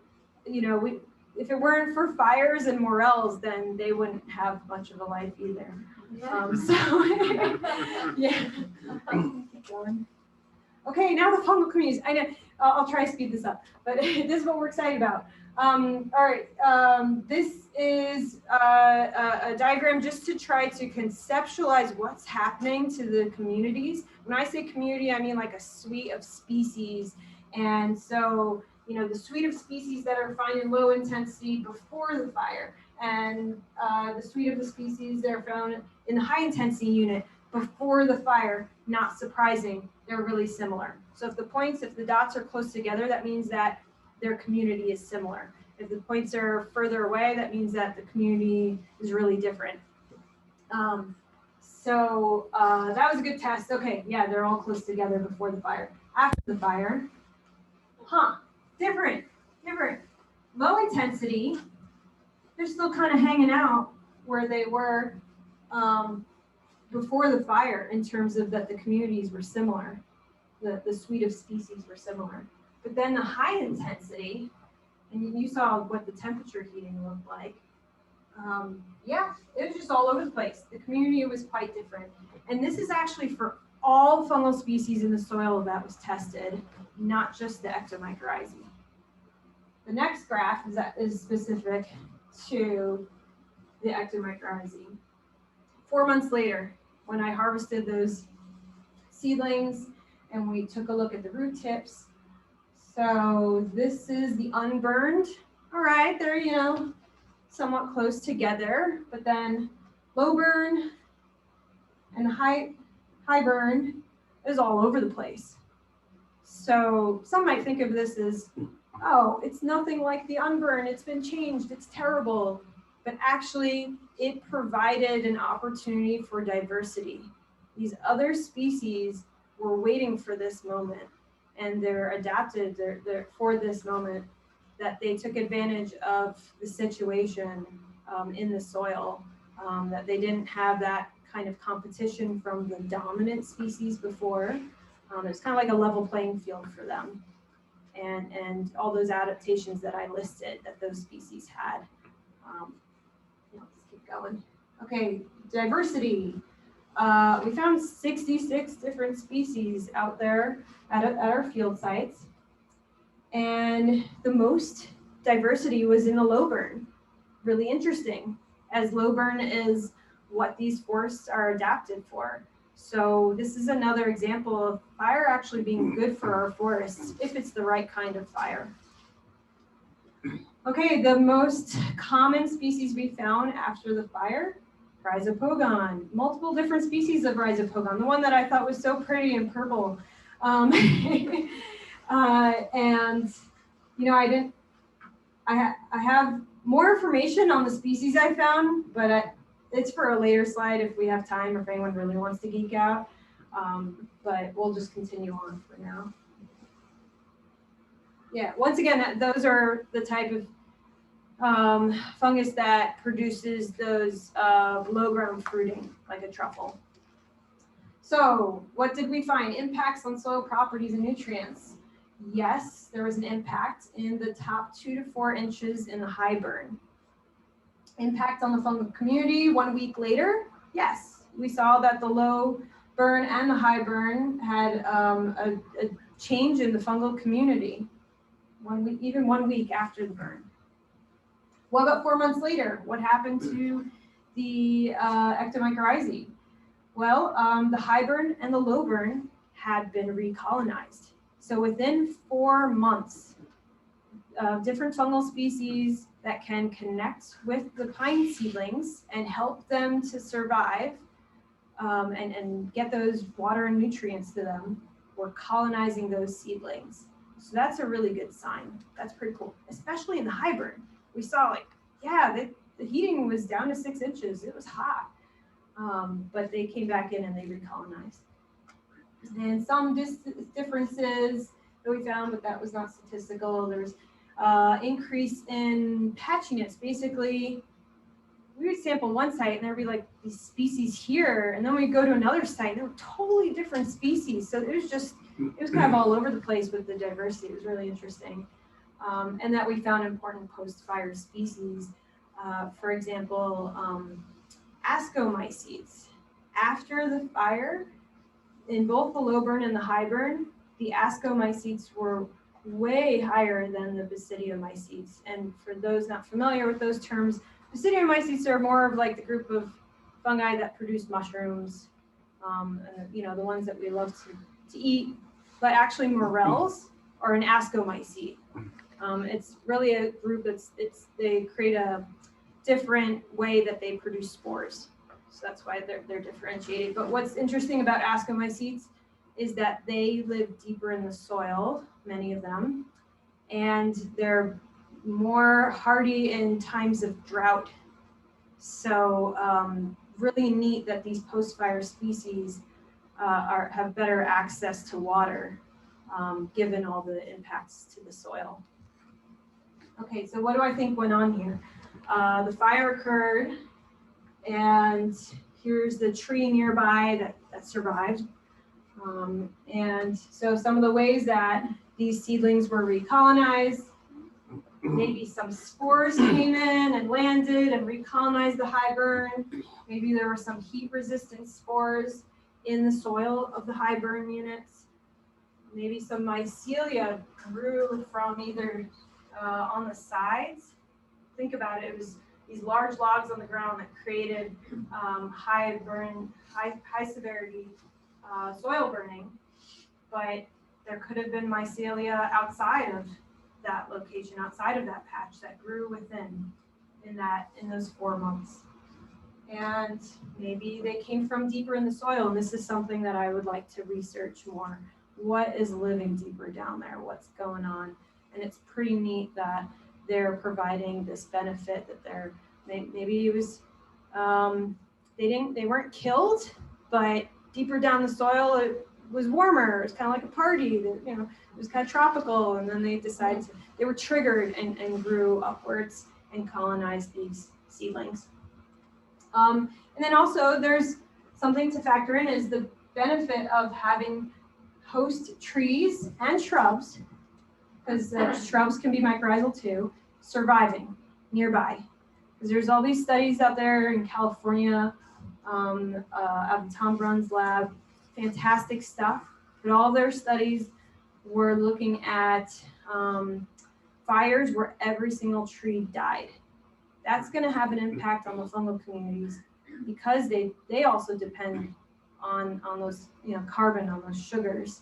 if it weren't for fires and morels, then they wouldn't have much of a life either. Yeah. Keep going. Okay, now the fungal communities. I know I'll try to speed this up, but this is what we're excited about. All right, this is a diagram just to try to conceptualize what's happening to the communities. When I say community, I mean like a suite of species. And so, the suite of species that are found in low intensity before the fire, and the suite of the species that are found in the high intensity unit before the fire. Not surprising, they're really similar. So if the dots are close together, that means that their community is similar. If the points are further away, that means that the community is really different. That was a good test. Okay, yeah, they're all close together before the fire. After the fire, different. Low intensity, they're still kind of hanging out where they were before the fire in terms of that the communities were similar. The suite of species were similar. But then the high intensity, and you saw what the temperature heating looked like. It was just all over the place. The community was quite different. And this is actually for all fungal species in the soil that was tested, not just the ectomycorrhizae. The next graph is specific to the ectomycorrhizae. 4 months later, when I harvested those seedlings and we took a look at the root tips. So this is the unburned. All right, they're, somewhat close together, but then low burn and high burn is all over the place. So some might think of this as, oh, it's nothing like the unburned. It's been changed. It's terrible. But actually, it provided an opportunity for diversity. These other species were waiting for this moment, and they're adapted for this moment, that they took advantage of the situation in the soil, that they didn't have that kind of competition from the dominant species before. It's kind of like a level playing field for them. And all those adaptations that I listed that those species had. Let's keep going. Okay, diversity. We found 66 different species out there at our field sites. And the most diversity was in the low burn. Really interesting, as low burn is what these forests are adapted for. So this is another example of fire actually being good for our forests if it's the right kind of fire. Okay, the most common species we found after the fire, rhizopogon. Multiple different species of rhizopogon. The one that I thought was so pretty and purple. I have more information on the species I found, but it's for a later slide if we have time, or if anyone really wants to geek out. But we'll just continue on for now. Yeah, once again, those are the type of fungus that produces those below-ground fruiting, like a truffle. So what did we find? Impacts on soil properties and nutrients. Yes, there was an impact in the top 2 to 4 inches in the high burn. Impact on the fungal community 1 week later. Yes, we saw that the low burn and the high burn had a change in the fungal community. 1 week, even 1 week after the burn. What about 4 months later? What happened to the ectomycorrhizae? Well, the high burn and the low burn had been recolonized. So within 4 months, different fungal species that can connect with the pine seedlings and help them to survive and get those water and nutrients to them were colonizing those seedlings. So that's a really good sign. That's pretty cool, especially in the high burn. We saw like, yeah, the heating was down to 6 inches. It was hot. But they came back in and they recolonized. And some differences that we found, but that was not statistical. There's increase in patchiness. Basically, we would sample one site and there'd be like these species here, and then we'd go to another site and they were totally different species. So it was kind of all over the place with the diversity. It was really interesting. And that we found important post-fire species. For example, ascomycetes. After the fire, in both the low burn and the high burn, the ascomycetes were way higher than the basidiomycetes. And for those not familiar with those terms, basidiomycetes are more of like the group of fungi that produce mushrooms, and, you know, the ones that we love to eat. But actually, morels are an ascomycete. It's really a group they create a different way that they produce spores. So that's why they're differentiated. But what's interesting about ascomycetes is that they live deeper in the soil, many of them, and they're more hardy in times of drought. So really neat that these post-fire species have better access to water, given all the impacts to the soil. Okay, so what do I think went on here? The fire occurred, and here's the tree nearby that survived. And so some of the ways that these seedlings were recolonized, maybe some spores came in and landed and recolonized the high burn. Maybe there were some heat-resistant spores in the soil of the high burn units. Maybe some mycelia grew from either on the sides. Think about it, it was these large logs on the ground that created high severity soil burning, but there could have been mycelia outside of that location, outside of that patch that grew within in those 4 months. And maybe they came from deeper in the soil, and this is something that I would like to research more. What is living deeper down there? What's going on? And it's pretty neat that they're providing this benefit that maybe it was they weren't killed, but deeper down the soil it was warmer. It was kind of like a party. It was kind of tropical, and then they decided they were triggered and grew upwards and colonized these seedlings. And then also there's something to factor in is the benefit of having host trees and shrubs, because shrubs can be mycorrhizal too, surviving nearby. Because there's all these studies out there in California, out of Tom Brunn's lab, fantastic stuff. But all their studies were looking at fires where every single tree died. That's going to have an impact on the fungal communities because they also depend on those carbon, on those sugars.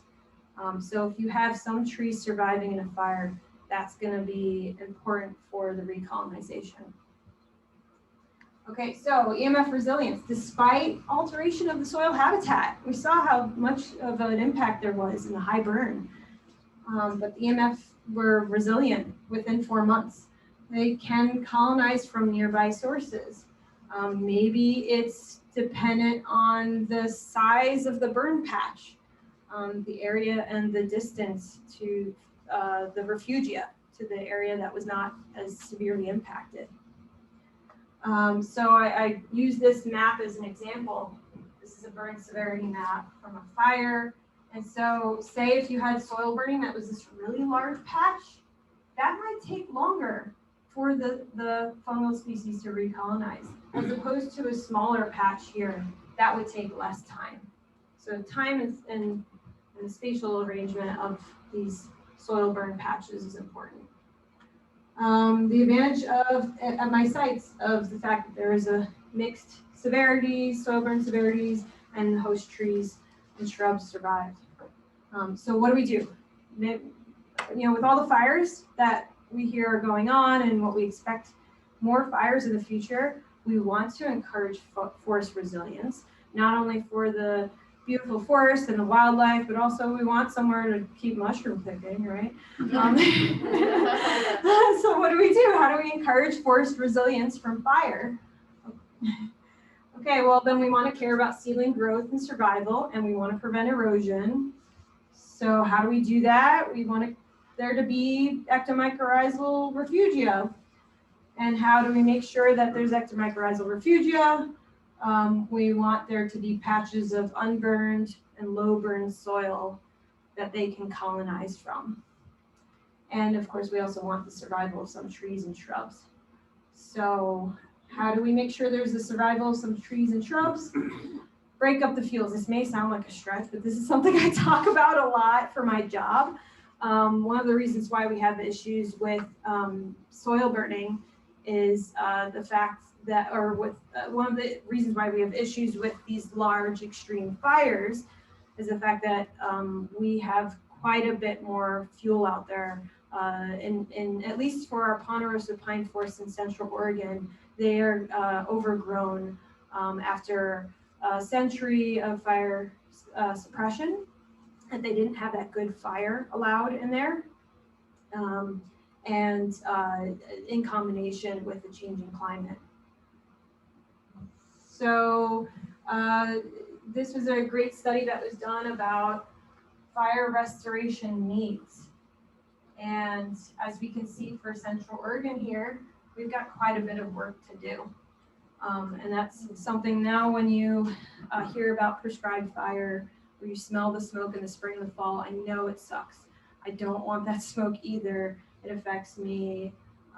So if you have some trees surviving in a fire, that's going to be important for the recolonization. Okay, so EMF resilience. Despite alteration of the soil habitat, we saw how much of an impact there was in the high burn. But the EMF were resilient within 4 months. They can colonize from nearby sources. Maybe it's dependent on the size of the burn patch, the area and the distance to the refugia, to the area that was not as severely impacted. So I use this map as an example. This is a burn severity map from a fire. And so say if you had soil burning that was this really large patch, that might take longer for the fungal species to recolonize, as opposed to a smaller patch here, that would take less time. So time and the spatial arrangement of these soil burn patches is important. The advantage of, at my sites, of the fact that there is a mixed severity, soil burn severities, and host trees and shrubs survived. So what do? With all the fires that we hear are going on and what we expect more fires in the future, we want to encourage forest resilience, not only for the beautiful forest and the wildlife, but also we want somewhere to keep mushroom picking, right? So what do? How do we encourage forest resilience from fire? Okay, well then we want to care about seedling growth and survival, and we want to prevent erosion. So how do we do that? We want there to be ectomycorrhizal refugia. And how do we make sure that there's ectomycorrhizal refugia? We want there to be patches of unburned and low burned soil that they can colonize from. And of course, we also want the survival of some trees and shrubs. So how do we make sure there's the survival of some trees and shrubs? Break up the fields. This may sound like a stretch, but this is something I talk about a lot for my job. One of the reasons why we have issues with soil burning is the fact that, one of the reasons why we have issues with these large extreme fires is the fact that we have quite a bit more fuel out there. In at least for our ponderosa pine forests in Central Oregon, they are overgrown after a century of fire suppression, and they didn't have that good fire allowed in there. And in combination with the changing climate. So this was a great study that was done about fire restoration needs. And as we can see for Central Oregon here, we've got quite a bit of work to do. And that's something now when you hear about prescribed fire, where you smell the smoke in the spring and the fall, I know it sucks. I don't want that smoke either. It affects me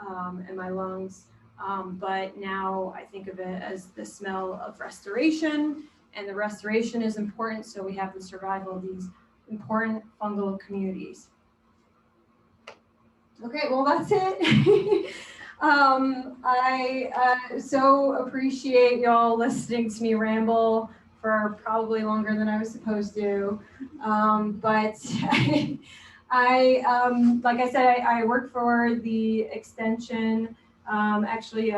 and my lungs. But now I think of it as the smell of restoration, and the restoration is important, so we have the survival of these important fungal communities. Okay, well, that's it. I so appreciate y'all listening to me ramble for probably longer than I was supposed to. But like I said, I work for the extension. Actually,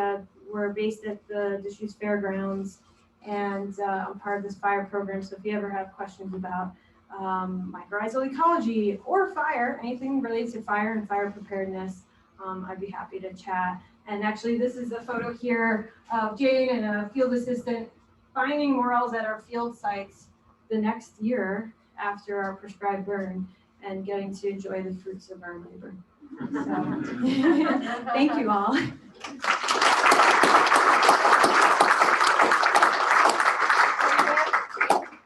we're based at the Deschutes Fairgrounds, and I'm part of this fire program. So if you ever have questions about mycorrhizal ecology or fire, anything related to fire and fire preparedness, I'd be happy to chat. And actually, this is a photo here of Jane and a field assistant finding morels at our field sites the next year after our prescribed burn, and getting to enjoy the fruits of our labor. So, thank you all.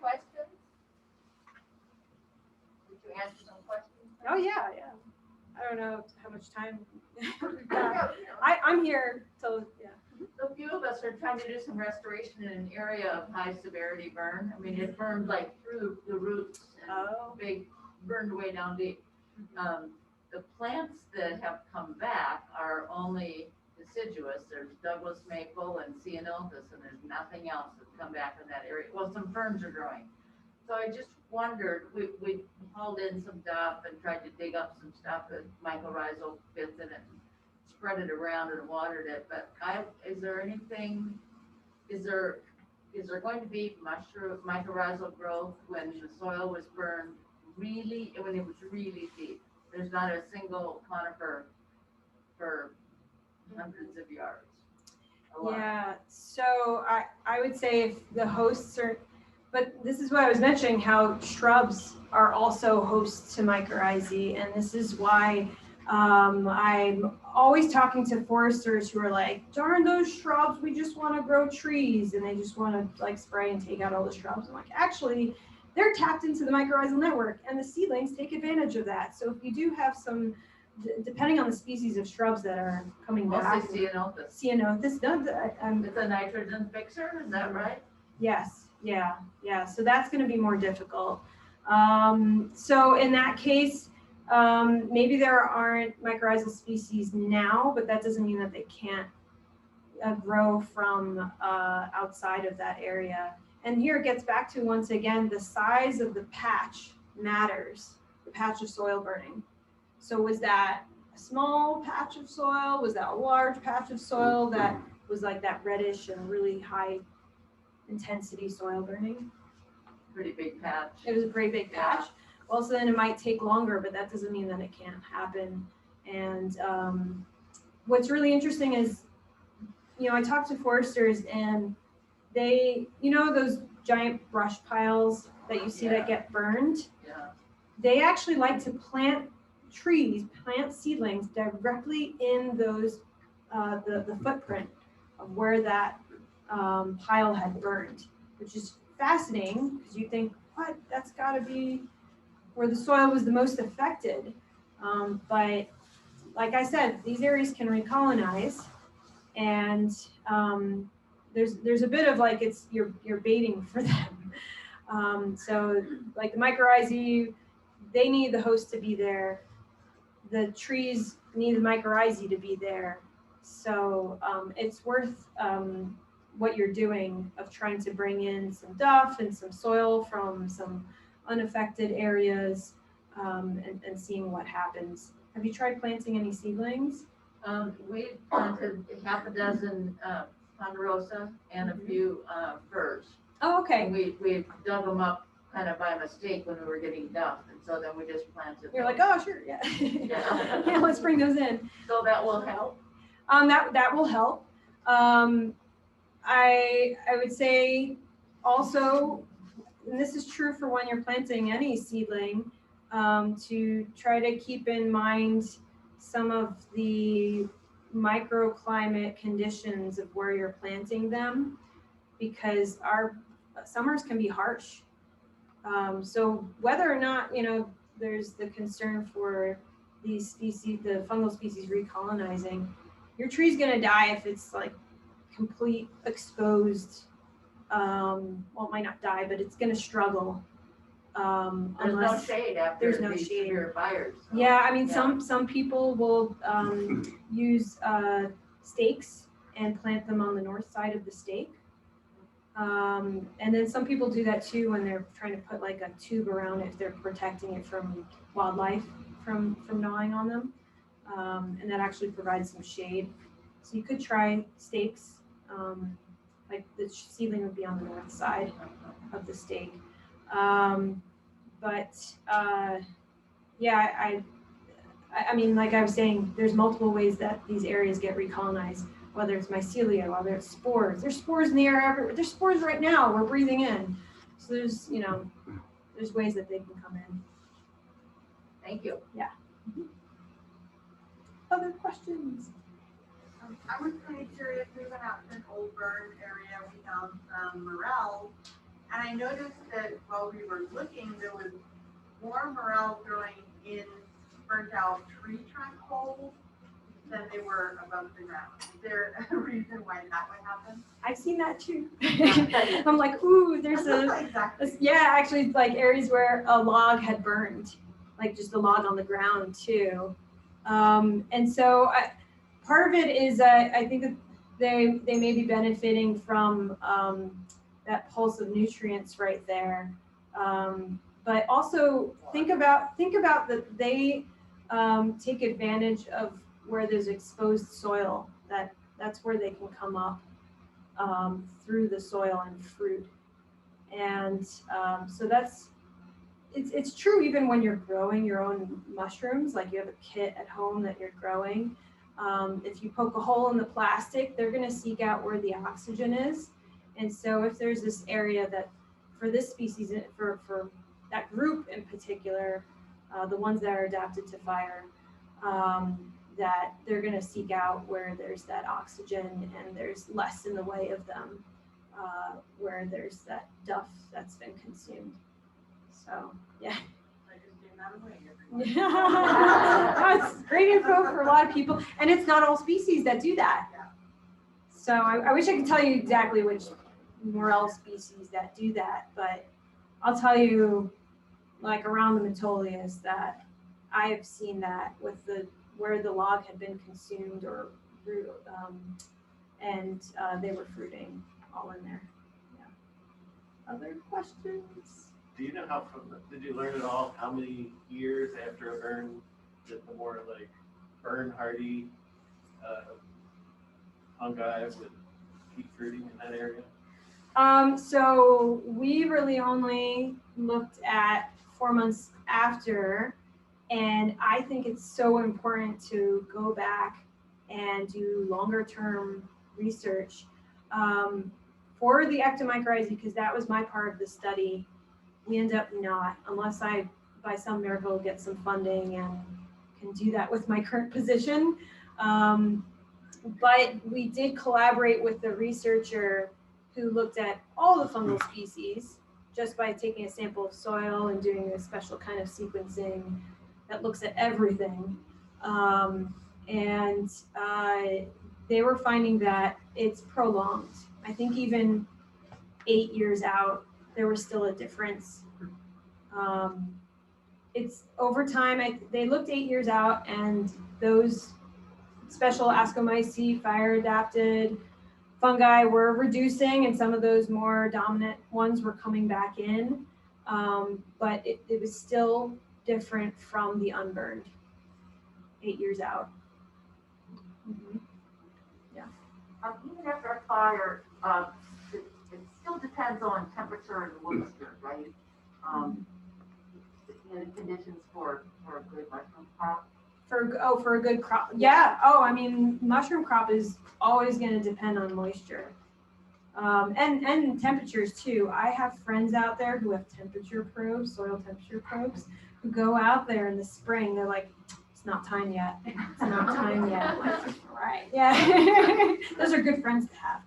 Questions? Did you answer some questions? Oh yeah. I don't know how much time we've got. I'm here till, yeah. So a few of us are trying to do some restoration in an area of high severity burn. I mean, it burned like through the roots and big, burned way down deep. The plants that have come back are only deciduous. There's Douglas maple and ceanothus, and there's nothing else that's come back in that area. Well, some ferns are growing. So I just wondered, we hauled in some stuff and tried to dig up some stuff that mycorrhizal fits in it and spread it around and watered it. But is there going to be mycorrhizal growth when the soil was burned when it was really deep? There's not a single conifer for hundreds of yards. a lot. Yeah, so I would say if the hosts are, but this is what I was mentioning, how shrubs are also hosts to mycorrhizae, and this is why I'm always talking to foresters who are like, darn those shrubs, we just want to grow trees, and they just want to like spray and take out all the shrubs. I'm like, actually, they're tapped into the mycorrhizal network, and the seedlings take advantage of that. So if you do have some, depending on the species of shrubs that are coming back. Mostly ceanothus. Ceanothus, no, It's a nitrogen fixer, is that right? yes, yeah. So that's going to be more difficult. So in that case, maybe there aren't mycorrhizal species now, but that doesn't mean that they can't grow from outside of that area. And here it gets back to, once again, the size of the patch matters, the patch of soil burning. So was that a small patch of soil? Was that a large patch of soil that was like that reddish and really high intensity soil burning? Pretty big patch. It was a pretty big patch. Well, so then it might take longer, but that doesn't mean that it can't happen. And what's really interesting is, I talk to foresters and they, those giant brush piles that you see that get burned, they actually like to plant seedlings directly in those, the footprint of where that pile had burned, which is fascinating because you think, what, that's got to be where the soil was the most affected. But like I said, these areas can recolonize, and there's a bit of like you're baiting for them. So like the mycorrhizae, they need the host to be there. The trees need the mycorrhizae to be there. So it's worth what you're doing of trying to bring in some duff and some soil from some unaffected areas, and seeing what happens. Have you tried planting any seedlings? We planted half a dozen ponderosa and a few firs. Oh, okay. And we dug them up kind of by mistake when we were getting duff, and so then we just planted You're them. like, oh, sure, yeah. Yeah, let's bring those in. So that will help. That will help. I would say also, and this is true for when you're planting any seedling, to try to keep in mind some of the microclimate conditions of where you're planting them, because our summers can be harsh. So whether or not, there's the concern for these species, the fungal species recolonizing, your tree's going to die if it's like complete exposed. Well, it might not die, but it's going to struggle. There's no shade after there's no these shade. severe fires. So. Yeah, I mean, some people will use stakes and plant them on the north side of the stake. And then some people do that too when they're trying to put like a tube around it if they're protecting it from wildlife from gnawing on them. And that actually provides some shade. So you could try stakes. Like the seedling would be on the north side of the stake. Yeah, I mean, like I was saying, there's multiple ways that these areas get recolonized, whether it's mycelia, whether it's spores. There's spores in the air everywhere. There's spores right now we're breathing in. So there's ways that they can come in. Thank you. Yeah. Other questions? I was kind of curious, we went out to an old burn area, we found some morels, and I noticed that while we were looking, there was more morels growing in burnt out tree trunk holes than they were above the ground. Is there a reason why that would happen? I've seen that too. I'm like, ooh, there's actually like areas where a log had burned, like just a log on the ground too. And so part of it is I think that they may be benefiting from that pulse of nutrients right there. But also think about that they take advantage of where there's exposed soil, that's where they can come up through the soil and fruit. And so it's true even when you're growing your own mushrooms, like you have a kit at home that you're growing. If you poke a hole in the plastic, they're going to seek out where the oxygen is. And so if there's this area that, for this species, for that group in particular, the ones that are adapted to fire, that they're going to seek out where there's that oxygen and there's less in the way of them, where there's that duff that's been consumed. So, yeah. I just gave that away, everyone. That's great info for a lot of people. And it's not all species that do that. Yeah. So I wish I could tell you exactly which morel species that do that, but I'll tell you, like around the Metolius, that I have seen that with where the log had been consumed or and they were fruiting all in there. Yeah. Other questions? Do you know did you learn at all how many years after a burn that the more like burn hardy fungi would keep fruiting in that area? So we really only looked at 4 months after, and I think it's so important to go back and do longer term research for the ectomycorrhizae, because that was my part of the study. We end up not, unless I, by some miracle, get some funding and can do that with my current position. But we did collaborate with the researcher who looked at all the fungal species just by taking a sample of soil and doing a special kind of sequencing that looks at everything. They were finding that it's prolonged. I think even 8 years out, there was still a difference. It's over time, they looked 8 years out, and those special Ascomyces fire adapted fungi were reducing, and some of those more dominant ones were coming back in, but it was still different from the unburned 8 years out. Mm-hmm. Yeah. Even after a fire, it still depends on temperature and moisture, right? The conditions for a good mushroom crop. For a good crop. Yeah. Oh, I mean, mushroom crop is always going to depend on moisture. And temperatures too. I have friends out there who have temperature probes, soil temperature probes, who go out there in the spring. They're like, it's not time yet. It's not time yet. I'm like, right. Yeah. Those are good friends to have.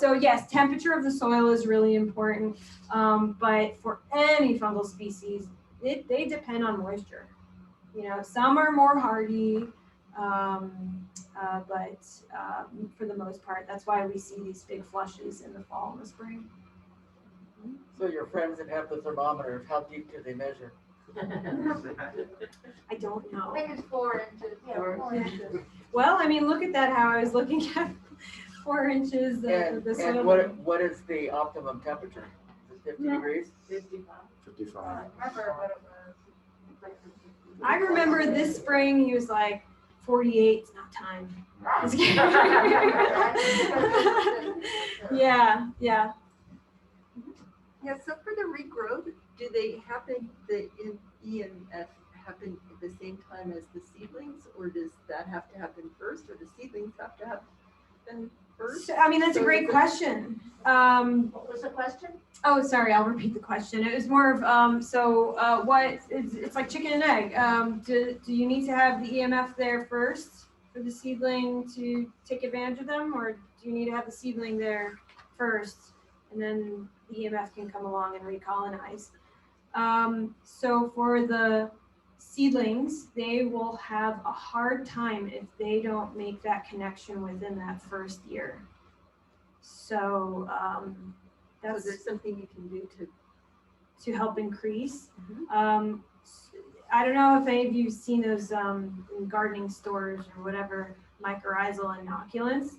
So yes, temperature of the soil is really important. But for any fungal species, they depend on moisture. You know, some are more hardy, but for the most part, that's why we see these big flushes in the fall and the spring. So your friends that have the thermometers, how deep do they measure? I don't know. I think it's 4 inches. Yeah, 4 inches. Well, I mean, look at that, how I was looking at 4 inches. And soil. what is the optimum temperature? Is it 50 degrees? 55. 55. Remember what it was. I remember this spring, he was like, 48, it's not time. Yeah. Yeah, so for the regrowth, do they happen, the E and F happen at the same time as the seedlings, or does that have to happen first, or the seedlings have to happen first? So, I mean, that's a great question. What was the question? Oh, sorry, I'll repeat the question. It was more of, it's like chicken and egg. Do you need to have the EMF there first for the seedling to take advantage of them, or do you need to have the seedling there first and then the EMF can come along and recolonize? So for the seedlings, they will have a hard time if they don't make that connection within that first year. So So there's something you can do to help increase. Mm-hmm. I don't know if any of you've seen those in gardening stores or whatever, mycorrhizal inoculants.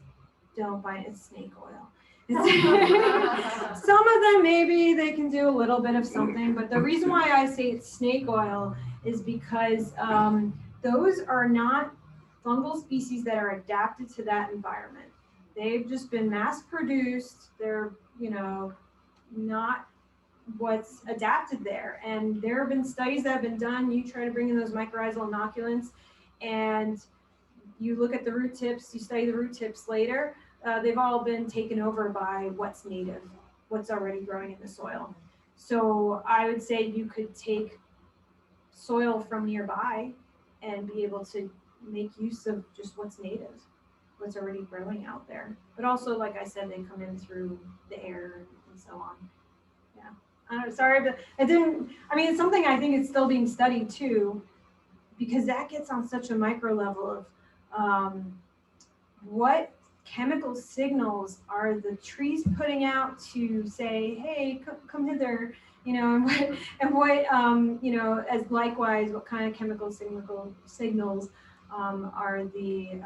Don't buy it, it's snake oil. Some of them, maybe they can do a little bit of something, but the reason why I say it's snake oil is because those are not fungal species that are adapted to that environment. They've just been mass produced. They're, not what's adapted there. And there have been studies that have been done. You try to bring in those mycorrhizal inoculants, and you look at the root tips, you study the root tips later, they've all been taken over by what's native, what's already growing in the soil. So I would say you could take soil from nearby and be able to make use of just what's native, what's already growing out there. But also, like I said, they come in through the air and so on. Yeah, I'm sorry, but it's something I think it's still being studied too, because that gets on such a micro level of what chemical signals are the trees putting out to say, hey, come hither, and what as likewise, what kind of chemical signals are the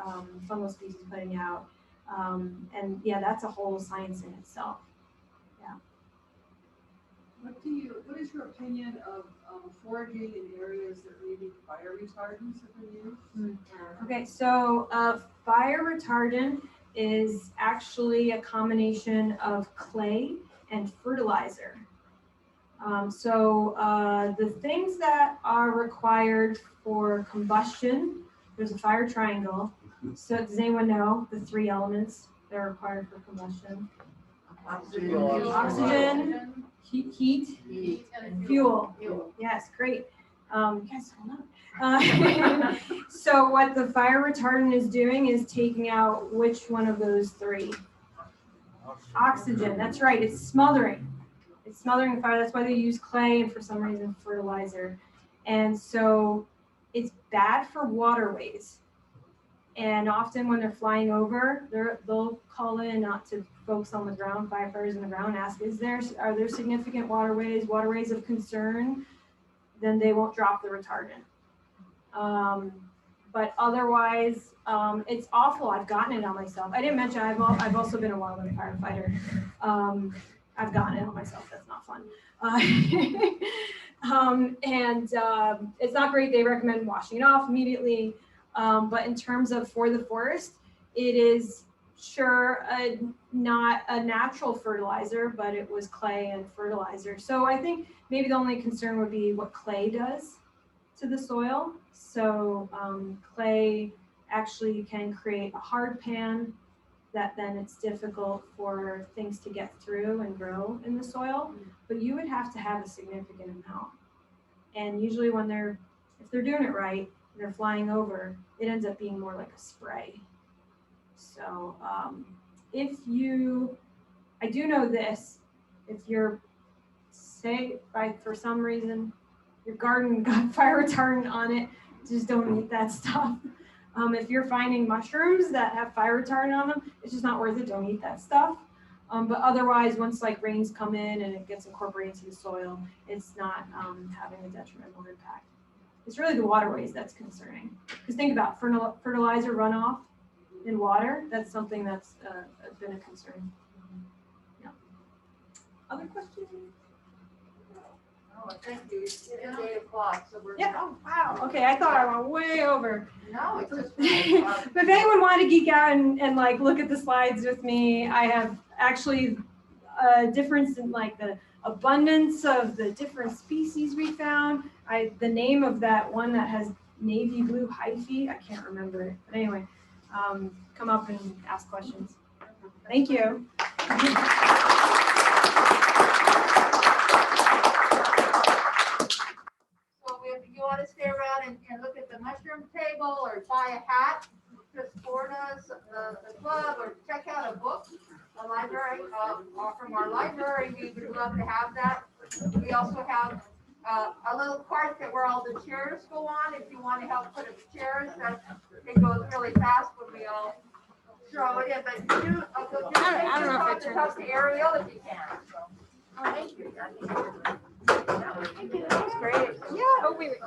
fungal species putting out, and yeah, that's a whole science in itself. Yeah. What is your opinion of foraging in areas that maybe fire retardants have been used? Okay, so fire retardant is actually a combination of clay and fertilizer. The things that are required for combustion, there's a fire triangle. So does anyone know the 3 elements that are required for combustion? Oxygen, heat, and fuel. Yes, great. You guys all know. So what the fire retardant is doing is taking out which one of those 3? Oxygen. That's right. It's smothering. It's smothering the fire. That's why they use clay and for some reason fertilizer. And so it's bad for waterways. And often when they're flying over, they'll call in not to folks on the ground, firefighters on the ground, ask, are there significant waterways of concern? Then they won't drop the retardant. But otherwise, it's awful. I've gotten it on myself. I didn't mention I've also been a wildland firefighter. I've gotten it on myself. That's not fun. It's not great. They recommend washing it off immediately. But in terms of for the forest, it is sure not a natural fertilizer, but it was clay and fertilizer. So I think maybe the only concern would be what clay does to the soil. So clay actually can create a hard pan that then it's difficult for things to get through and grow in the soil, but you would have to have a significant amount. And usually if they're doing it right, they're flying over, it ends up being more like a spray. So I do know this, if you're, for some reason, your garden got fire retardant on it, just don't eat that stuff. If you're finding mushrooms that have fire retardant on them, it's just not worth it. Don't eat that stuff. But otherwise, once rains come in and it gets incorporated into the soil, it's not having a detrimental impact. It's really the waterways that's concerning. Because think about fertilizer runoff in water. That's something that's been a concern. Yeah. Other questions? Oh, thank you. It's 8:00, so we're. Yeah. Oh, wow. Okay. I thought I went way over. No, it's just. But if anyone wanted to geek out and look at the slides with me, I have actually a difference in the abundance of the different species we found. The name of that one that has navy blue hyphae, I can't remember it. But anyway, come up and ask questions. Thank you. If you want to stay around and look at the mushroom table or buy a hat to support us, the club, or check out a book, a library, from our library, we would love to have that. We also have a little cart where all the chairs go on. If you want to help put up chairs, it goes really fast when we all throw it in. But I don't know if I talk to Ariel if you can. So. Oh, thank you. Thank you. That was great. Yeah. Oh, wait.